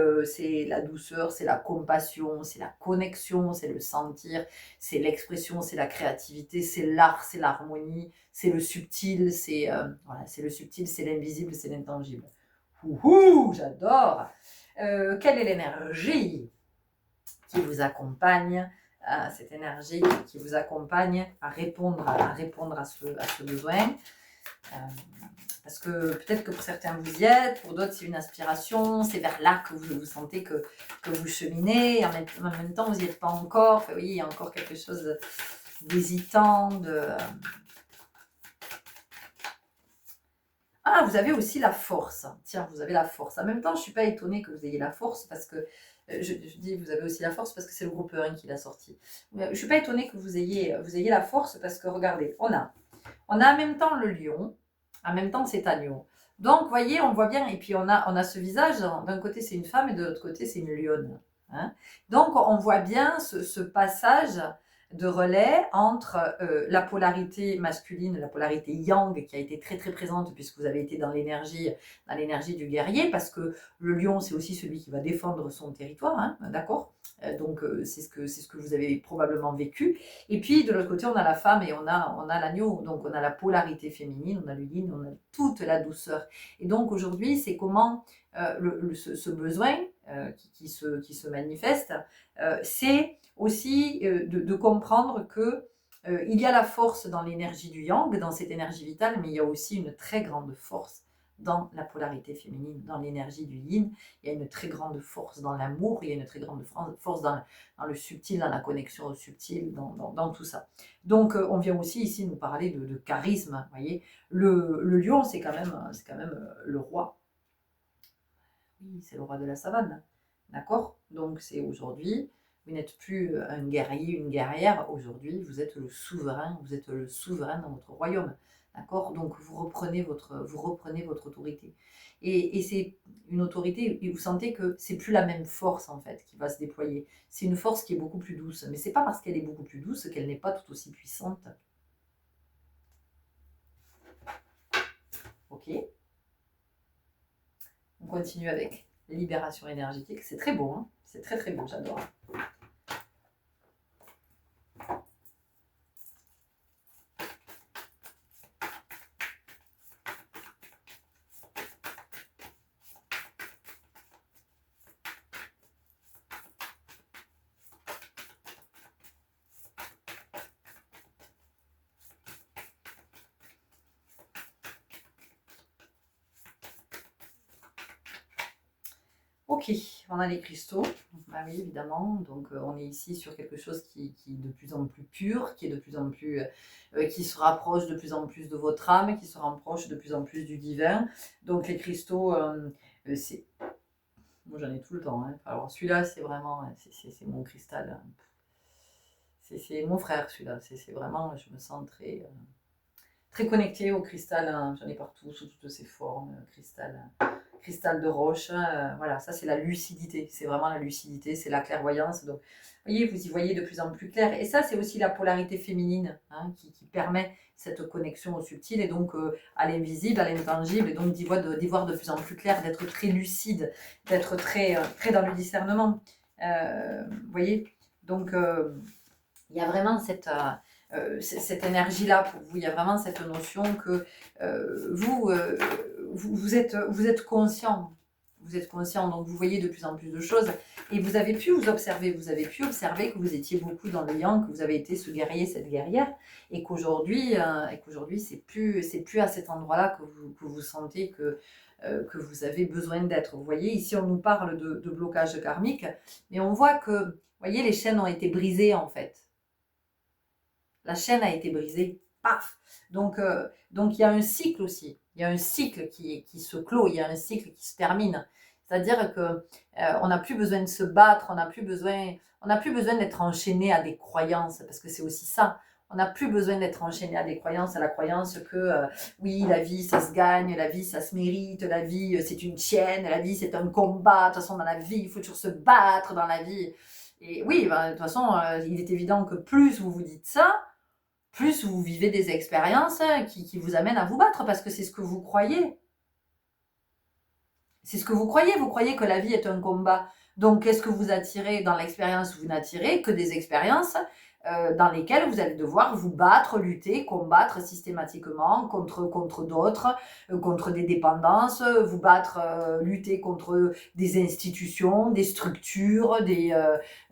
la douceur, c'est la compassion, c'est la connexion, c'est le sentir, c'est l'expression, c'est la créativité, c'est l'art, c'est l'harmonie, c'est le subtil, voilà, c'est le subtil, c'est l'invisible, c'est l'intangible. Ouhou, j'adore. Quelle est l'énergie qui vous accompagne, cette énergie qui vous accompagne à répondre à ce besoin, parce que peut-être que pour certains vous y êtes, pour d'autres c'est une aspiration, c'est vers là que vous sentez que vous cheminez, et en même temps vous n'y êtes pas encore. Enfin, oui, il y a encore quelque chose d'hésitant, Ah, vous avez aussi la force. Tiens, vous avez la force. En même temps, je ne suis pas étonnée que vous ayez la force parce que, je dis vous avez aussi la force parce que c'est le groupe 1 qui l'a sorti. Je ne suis pas étonnée que vous ayez la force parce que, regardez, on a en même temps le lion, en même temps c'est un lion. Donc, vous voyez, on voit bien, et puis on a ce visage, d'un côté c'est une femme et de l'autre côté c'est une lionne. Hein. Donc, on voit bien ce passage de relais entre la polarité masculine, la polarité yang qui a été très très présente puisque vous avez été dans l'énergie du guerrier, parce que le lion c'est aussi celui qui va défendre son territoire, hein, d'accord, donc c'est ce que vous avez probablement vécu. Et puis de l'autre côté on a la femme et on a l'agneau, donc on a la polarité féminine, on a le yin, on a toute la douceur. Et donc aujourd'hui c'est comment ce besoin qui se manifeste, c'est aussi de comprendre que il y a la force dans l'énergie du yang, dans cette énergie vitale, mais il y a aussi une très grande force dans la polarité féminine, dans l'énergie du yin. Il y a une très grande force dans l'amour, il y a une très grande force dans le subtil, dans la connexion au subtil, dans tout ça. Donc on vient aussi ici nous parler de charisme, vous voyez. Le lion, c'est quand même le roi. Oui, c'est le roi de la savane, d'accord? Donc c'est aujourd'hui, vous n'êtes plus un guerrier, une guerrière, aujourd'hui vous êtes le souverain dans votre royaume, d'accord? Donc vous reprenez votre autorité. Et c'est une autorité, et vous sentez que c'est plus la même force en fait qui va se déployer. C'est une force qui est beaucoup plus douce, mais c'est pas parce qu'elle est beaucoup plus douce qu'elle n'est pas tout aussi puissante. Ok? On continue avec libération énergétique. C'est très beau, hein, c'est très très beau, j'adore. Ok, on a les cristaux, bah oui évidemment, donc on est ici sur quelque chose qui est de plus en plus pur, qui est de plus en plus, qui se rapproche de plus en plus de votre âme, qui se rapproche de plus en plus du divin. Donc les cristaux, c'est, moi j'en ai tout le temps, hein. Alors celui-là c'est vraiment, c'est mon cristal, hein. C'est mon frère celui-là, c'est vraiment, je me sens très, très connectée au cristal, hein. J'en ai partout, sous toutes ses formes, cristal de roche, hein, voilà, ça c'est la lucidité, c'est vraiment la lucidité, c'est la clairvoyance. Donc, vous voyez, vous y voyez de plus en plus clair. Et ça, c'est aussi la polarité féminine, hein, qui permet cette connexion au subtil et donc à l'invisible, à l'intangible, et donc d'y voir de plus en plus clair, d'être très lucide, d'être très, très dans le discernement. Vous voyez, donc il y a vraiment cette énergie-là pour vous, il y a vraiment cette notion que vous êtes conscient. Vous êtes conscient, donc vous voyez de plus en plus de choses. Et vous avez pu vous observer que vous étiez beaucoup dans le yang, que vous avez été ce guerrier, cette guerrière, et qu'aujourd'hui, c'est plus à cet endroit-là que vous sentez que vous avez besoin d'être. Vous voyez, ici on nous parle de blocage karmique, mais on voit que, vous voyez, les chaînes ont été brisées en fait. La chaîne a été brisée. Paf! Donc il y a un cycle aussi. Il y a un cycle qui se clôt, il y a un cycle qui se termine. C'est-à-dire que on n'a plus besoin de se battre, on n'a plus besoin d'être enchaîné à des croyances, parce que c'est aussi ça. On n'a plus besoin d'être enchaîné à des croyances, à la croyance que oui, la vie, ça se gagne, la vie, ça se mérite, la vie, c'est une chaîne, la vie, c'est un combat. De toute façon, dans la vie, il faut toujours se battre dans la vie. Et oui, ben, de toute façon, il est évident que plus vous vous dites ça, plus vous vivez des expériences qui vous amènent à vous battre, parce que c'est ce que vous croyez. C'est ce que vous croyez. Vous croyez que la vie est un combat. Donc, qu'est-ce que vous attirez dans l'expérience? Vous n'attirez que des expériences dans lesquelles vous allez devoir vous battre, lutter, combattre systématiquement contre d'autres, contre des dépendances, vous battre, lutter contre des institutions, des structures,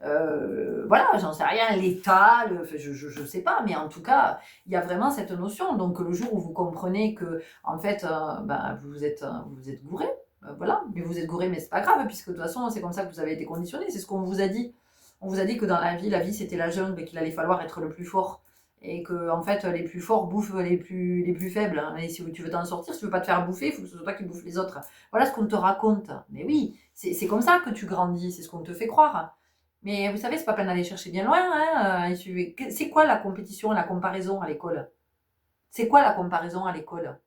voilà, j'en sais rien, l'État, je sais pas, mais en tout cas, il y a vraiment cette notion. Donc, le jour où vous comprenez que, en fait, vous êtes gouré, voilà, mais vous êtes gouré, mais c'est pas grave, puisque de toute façon, c'est comme ça que vous avez été conditionné, c'est ce qu'on vous a dit. On vous a dit que dans la vie c'était la jungle et qu'il allait falloir être le plus fort. Et que, en fait, les plus forts bouffent les plus faibles, hein. Et si tu veux t'en sortir, si tu veux pas te faire bouffer, il faut que ce soit toi qui bouffe les autres. Voilà ce qu'on te raconte. Mais oui, c'est comme ça que tu grandis, c'est ce qu'on te fait croire. Mais vous savez, c'est pas peine d'aller chercher bien loin, hein. C'est quoi la compétition, la comparaison à l'école? C'est quoi la comparaison à l'école?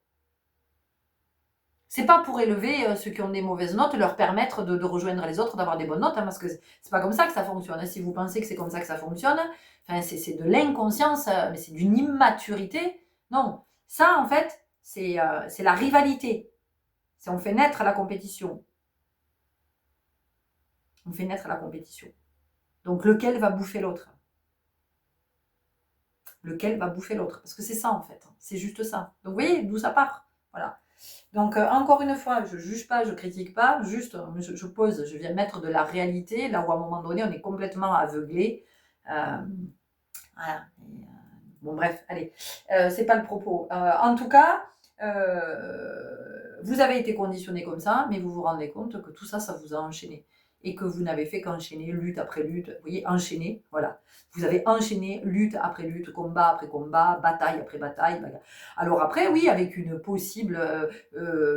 C'est pas pour élever ceux qui ont des mauvaises notes, leur permettre de rejoindre les autres, d'avoir des bonnes notes, hein, parce que c'est pas comme ça que ça fonctionne. Hein. Si vous pensez que c'est comme ça que ça fonctionne, enfin, c'est de l'inconscience, mais c'est d'une immaturité. Non, ça en fait, c'est la rivalité. On fait naître la compétition. On fait naître la compétition. Donc lequel va bouffer l'autre? Lequel va bouffer l'autre? Parce que c'est ça en fait, c'est juste ça. Donc vous voyez d'où ça part. Voilà. Donc encore une fois, je ne juge pas, je ne critique pas, juste je pose, je viens mettre de la réalité, là où à un moment donné on est complètement aveuglé. Voilà. Bon bref, allez, c'est pas le propos. En tout cas, vous avez été conditionné comme ça, mais vous vous rendez compte que tout ça, ça vous a enchaîné. Et que vous n'avez fait qu'enchaîner lutte après lutte. Vous voyez, enchaîner, voilà. Vous avez enchaîné lutte après lutte, combat après combat, bataille après bataille. Alors après, oui, avec une possible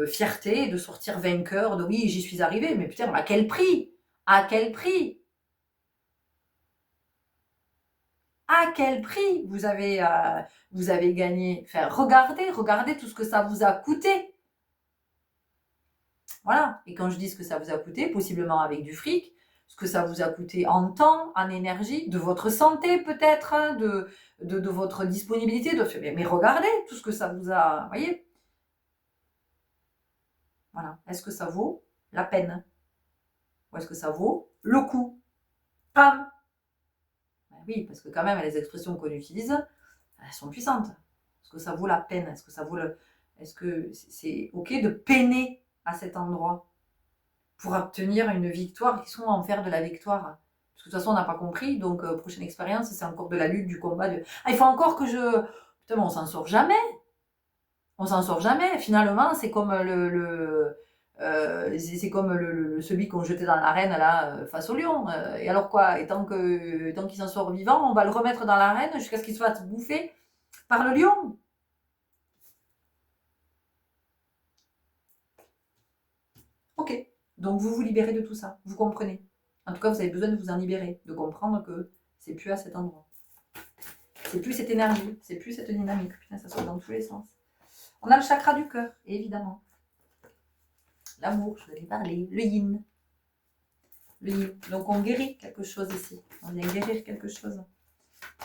fierté de sortir vainqueur, de oui, j'y suis arrivé, mais putain, à quel prix? À quel prix? À quel prix vous avez gagné? Enfin, regardez tout ce que ça vous a coûté. Voilà. Et quand je dis ce que ça vous a coûté, possiblement avec du fric, ce que ça vous a coûté en temps, en énergie, de votre santé peut-être, hein, de votre disponibilité. Mais regardez tout ce que ça vous a... Vous voyez? Voilà. Est-ce que ça vaut la peine? Ou est-ce que ça vaut le coup? Pam! Ben oui, parce que quand même, les expressions qu'on utilise, elles sont puissantes. Est-ce que ça vaut la peine? Est-ce que ça vaut le... Est-ce que c'est OK de peiner à cet endroit pour obtenir une victoire? Qui sont en faire de la victoire? Parce que de toute façon, on n'a pas compris. Donc, prochaine expérience, c'est encore de la lutte, du combat. Ah, il faut encore que je... Putain, mais on s'en sort jamais. On s'en sort jamais. Finalement, c'est comme c'est comme celui qu'on jetait dans l'arène là face au lion. Et alors quoi? Et tant qu'il s'en sort vivant, on va le remettre dans l'arène jusqu'à ce qu'il soit bouffé par le lion. Ok. Donc vous vous libérez de tout ça. Vous comprenez. En tout cas, vous avez besoin de vous en libérer, de comprendre que c'est plus à cet endroit. C'est plus cette énergie, c'est plus cette dynamique. Putain, ça saute dans tous les sens. On a le chakra du cœur, évidemment. L'amour, je vous avais parlé. Le yin. Le yin. Donc on guérit quelque chose ici. On vient guérir quelque chose.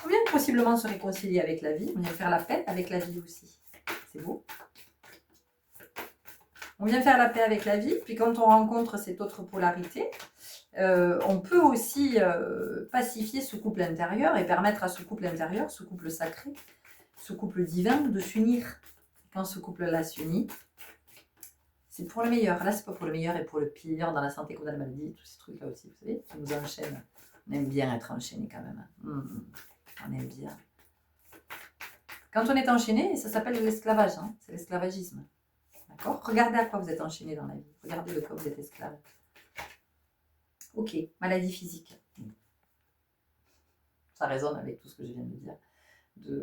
On vient possiblement se réconcilier avec la vie. On vient faire la paix avec la vie aussi. C'est beau. On vient faire la paix avec la vie. Puis quand on rencontre cette autre polarité, on peut aussi pacifier ce couple intérieur et permettre à ce couple intérieur, ce couple sacré, ce couple divin, de s'unir. Quand ce couple-là s'unit, c'est pour le meilleur. Là, c'est pas pour le meilleur et pour le pire, dans la santé comme dans la maladie, tous ces trucs-là aussi, vous savez, qui nous enchaînent. On aime bien être enchaîné quand même. On aime bien. Quand on est enchaîné, ça s'appelle l'esclavage, hein, c'est l'esclavagisme. D'accord? Regardez à quoi vous êtes enchaîné dans la vie. Regardez de quoi vous êtes esclave. Ok, maladie physique. Ça résonne avec tout ce que je viens de dire.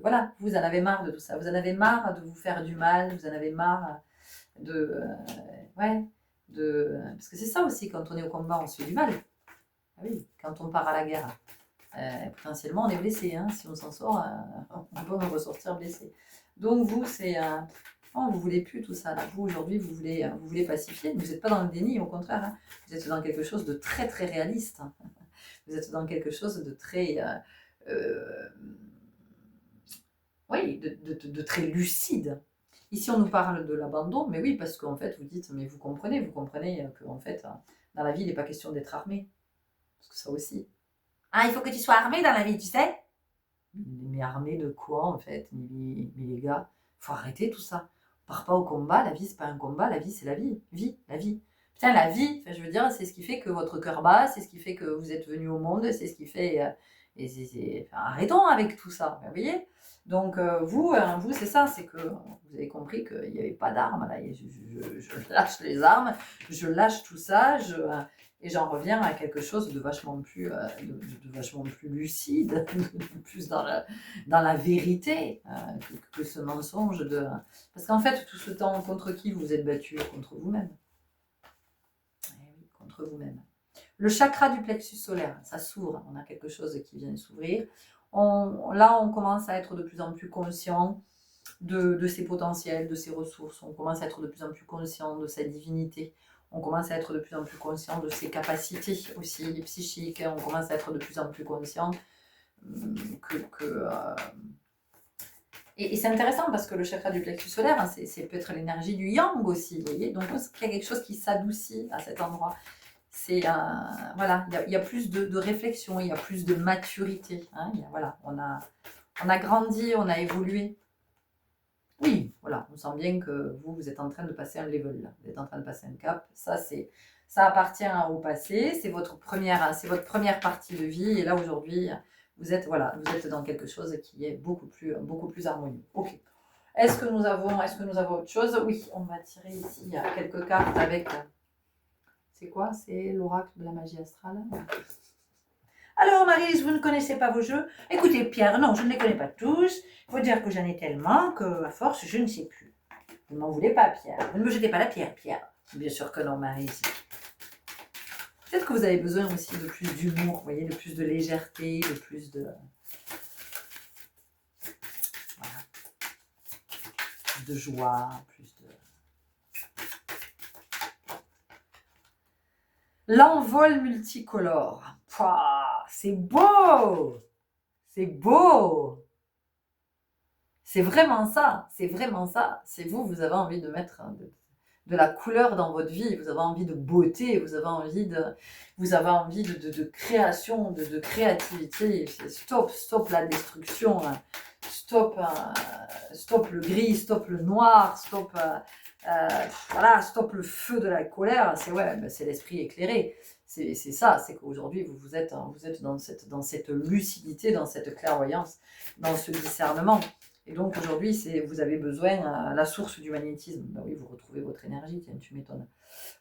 Voilà, vous en avez marre de tout ça. Vous en avez marre de vous faire du mal. Vous en avez marre parce que c'est ça aussi, quand on est au combat, on se fait du mal. Ah oui, quand on part à la guerre, potentiellement on est blessé. Hein. Si on s'en sort, on peut en ressortir blessé. Donc vous, c'est... vous ne voulez plus tout ça. Là. Vous, aujourd'hui, vous voulez pacifier. Vous n'êtes pas dans le déni, au contraire. Hein. Vous êtes dans quelque chose de très, très réaliste. Hein. Vous êtes dans quelque chose de très... de très lucide. Ici, on nous parle de l'abandon, mais oui, parce qu'en fait, vous dites, mais vous comprenez qu'en fait, dans la vie, il n'est pas question d'être armé. Parce que ça aussi. Ah, il faut que tu sois armé dans la vie, tu sais? Mais armé de quoi, en fait? Mais les gars, il faut arrêter tout ça. On part pas au combat, la vie, c'est pas un combat, la vie, c'est la vie. La vie. Putain, la vie, je veux dire, c'est ce qui fait que votre cœur bat, c'est ce qui fait que vous êtes venu au monde, c'est ce qui fait... arrêtons avec tout ça, vous voyez? Donc vous, c'est ça, c'est que vous avez compris qu'il n'y avait pas d'armes. Là, je lâche les armes, je lâche tout ça, et j'en reviens à quelque chose de vachement plus, de vachement plus lucide, plus dans la vérité que ce mensonge de... Parce qu'en fait, tout ce temps, contre qui vous vous êtes battu? Contre vous-même. Oui, contre vous-même. Le chakra du plexus solaire, ça s'ouvre, on a quelque chose qui vient de s'ouvrir. Là, on commence à être de plus en plus conscient de ses potentiels, de ses ressources. On commence à être de plus en plus conscient de sa divinité. On commence à être de plus en plus conscient de ses capacités aussi psychiques. On commence à être de plus en plus conscient et c'est intéressant parce que le chakra du plexus solaire, hein, c'est peut-être l'énergie du yang aussi, vous voyez. Donc, il y a quelque chose qui s'adoucit à cet endroit. C'est voilà, il y a plus de réflexion, il y a plus de maturité. Hein, voilà, on a grandi, on a évolué. Oui, voilà, on sent bien que vous êtes en train de passer un level, là. Vous êtes en train de passer un cap. Ça appartient au passé, c'est votre première partie de vie. Et là, aujourd'hui, vous êtes dans quelque chose qui est beaucoup plus harmonieux. Ok. Est-ce que nous avons autre chose? Oui, on va tirer ici. Il y a quelques cartes avec. C'est quoi? C'est l'oracle de la magie astrale. Alors, Maryse, vous ne connaissez pas vos jeux? Écoutez, Pierre, non, je ne les connais pas tous. Il faut dire que j'en ai tellement qu'à force, je ne sais plus. Vous ne m'en voulez pas, Pierre. Vous ne me jetez pas la pierre, Pierre. Bien sûr que non, Maryse. Peut-être que vous avez besoin aussi de plus d'humour, vous voyez, de plus de légèreté, de plus de... Voilà. Plus de joie, plus de... L'envol multicolore. Pouah, c'est beau! C'est beau! C'est vraiment ça, c'est vraiment ça. C'est vous avez envie de mettre de la couleur dans votre vie, vous avez envie de beauté, vous avez envie de création, de créativité. Stop la destruction, stop le gris, stop le noir, stop le feu de la colère. C'est l'esprit éclairé. C'est ça, c'est qu'aujourd'hui vous êtes dans cette lucidité, dans cette clairvoyance, dans ce discernement. Et donc aujourd'hui, vous avez besoin la source du magnétisme. Ben oui, vous retrouvez votre énergie, tiens, tu m'étonnes.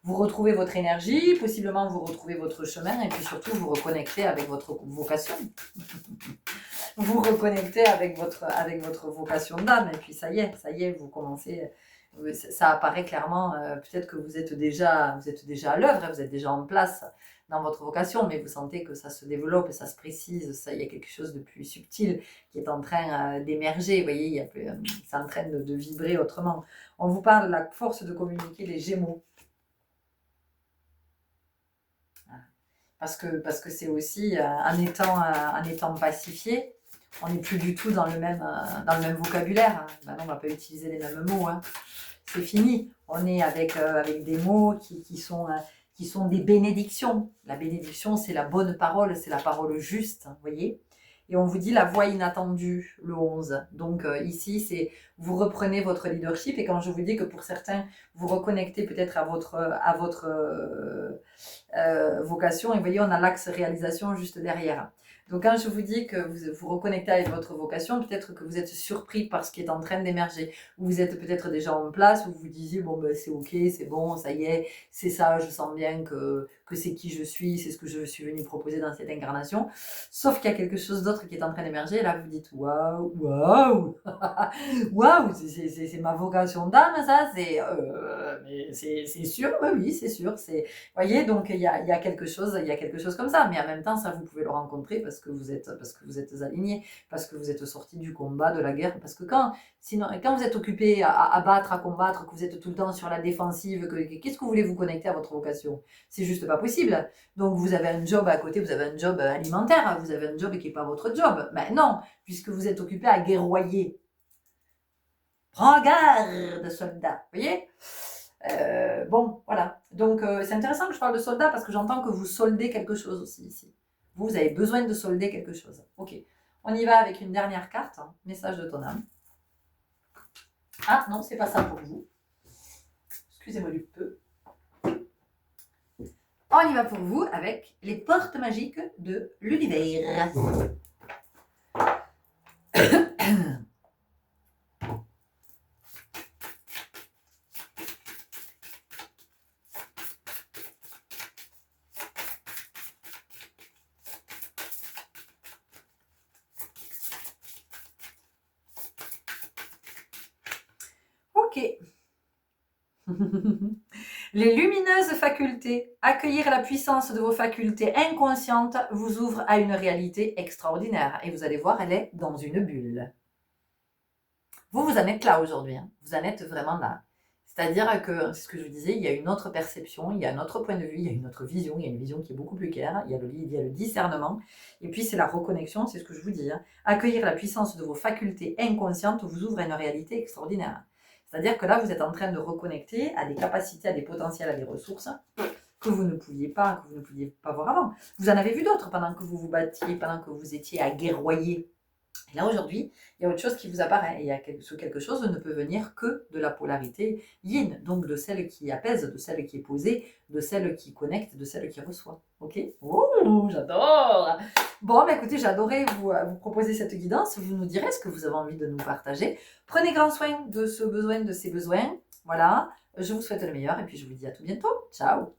Vous retrouvez votre énergie, possiblement vous retrouvez votre chemin, et puis surtout vous reconnectez avec votre vocation. Vous reconnectez avec votre vocation d'âme, et puis ça y est, vous commencez. Ça apparaît clairement. Peut-être que vous êtes déjà à l'œuvre, vous êtes déjà en place dans votre vocation, mais vous sentez que ça se développe, ça se précise, il y a quelque chose de plus subtil qui est en train d'émerger, vous voyez, c'est en train de vibrer autrement. On vous parle de la force de communiquer les Gémeaux. Parce que c'est aussi, en étant pacifié, on n'est plus du tout dans le même vocabulaire. Maintenant, on ne va pas utiliser les mêmes mots. Hein. C'est fini. On est avec des mots qui sont des bénédictions. La bénédiction, c'est la bonne parole, c'est la parole juste, vous voyez. Et on vous dit la voix inattendue, le 11. Donc ici, c'est vous reprenez votre leadership. Et quand je vous dis que pour certains, vous reconnectez peut-être à votre vocation, et vous voyez, on a l'axe réalisation juste derrière. Donc quand je vous dis que vous reconnectez avec votre vocation, peut-être que vous êtes surpris par ce qui est en train d'émerger, ou vous êtes peut-être déjà en place, ou vous vous disiez, bon ben c'est ok, c'est bon, ça y est, c'est ça, je sens bien que c'est qui je suis, c'est ce que je suis venue proposer dans cette incarnation. Sauf qu'il y a quelque chose d'autre qui est en train d'émerger, et là vous dites, waouh, waouh, c'est ma vocation d'âme, ça, mais c'est sûr, oui, c'est sûr, vous voyez, donc il y a quelque chose comme ça, mais en même temps, ça vous pouvez le rencontrer parce que vous êtes aligné, parce que vous êtes sorti du combat, de la guerre, parce que quand vous êtes occupé à battre, à combattre, que vous êtes tout le temps sur la défensive, qu'est-ce que vous voulez vous connecter à votre vocation? C'est juste pas possible. Donc vous avez un job à côté, vous avez un job alimentaire, vous avez un job qui n'est pas votre job. Ben non, puisque vous êtes occupé à guerroyer. Prends garde, soldat, vous voyez? Bon, voilà. Donc, c'est intéressant que je parle de soldat parce que j'entends que vous soldez quelque chose aussi ici. Vous avez besoin de solder quelque chose. Ok. On y va avec une dernière carte. Hein. Message de ton âme. Ah non, c'est pas ça pour vous. Excusez-moi du peu. On y va pour vous avec les portes magiques de l'univers. Ok. Les lumineuses facultés, accueillir la puissance de vos facultés inconscientes vous ouvre à une réalité extraordinaire. Et vous allez voir, elle est dans une bulle. Vous en êtes là aujourd'hui, hein. Vous en êtes vraiment là. C'est-à-dire que, c'est ce que je vous disais, il y a une autre perception, il y a un autre point de vue, il y a une autre vision, il y a une vision qui est beaucoup plus claire, il y a le discernement, et puis c'est la reconnexion, c'est ce que je vous dis, hein. Accueillir la puissance de vos facultés inconscientes vous ouvre à une réalité extraordinaire. C'est-à-dire que là, vous êtes en train de reconnecter à des capacités, à des potentiels, à des ressources que vous ne pouviez pas voir avant. Vous en avez vu d'autres pendant que vous vous battiez, pendant que vous étiez à guerroyer. Et là, aujourd'hui, il y a autre chose qui vous apparaît. Et quelque chose ne peut venir que de la polarité yin, donc de celle qui apaise, de celle qui est posée, de celle qui connecte, de celle qui reçoit. Ok? Oh, j'adore! Bon, bah écoutez, j'adorais vous proposer cette guidance. Vous nous direz ce que vous avez envie de nous partager. Prenez grand soin de ce besoin, de ces besoins. Voilà. Je vous souhaite le meilleur et puis je vous dis à tout bientôt. Ciao!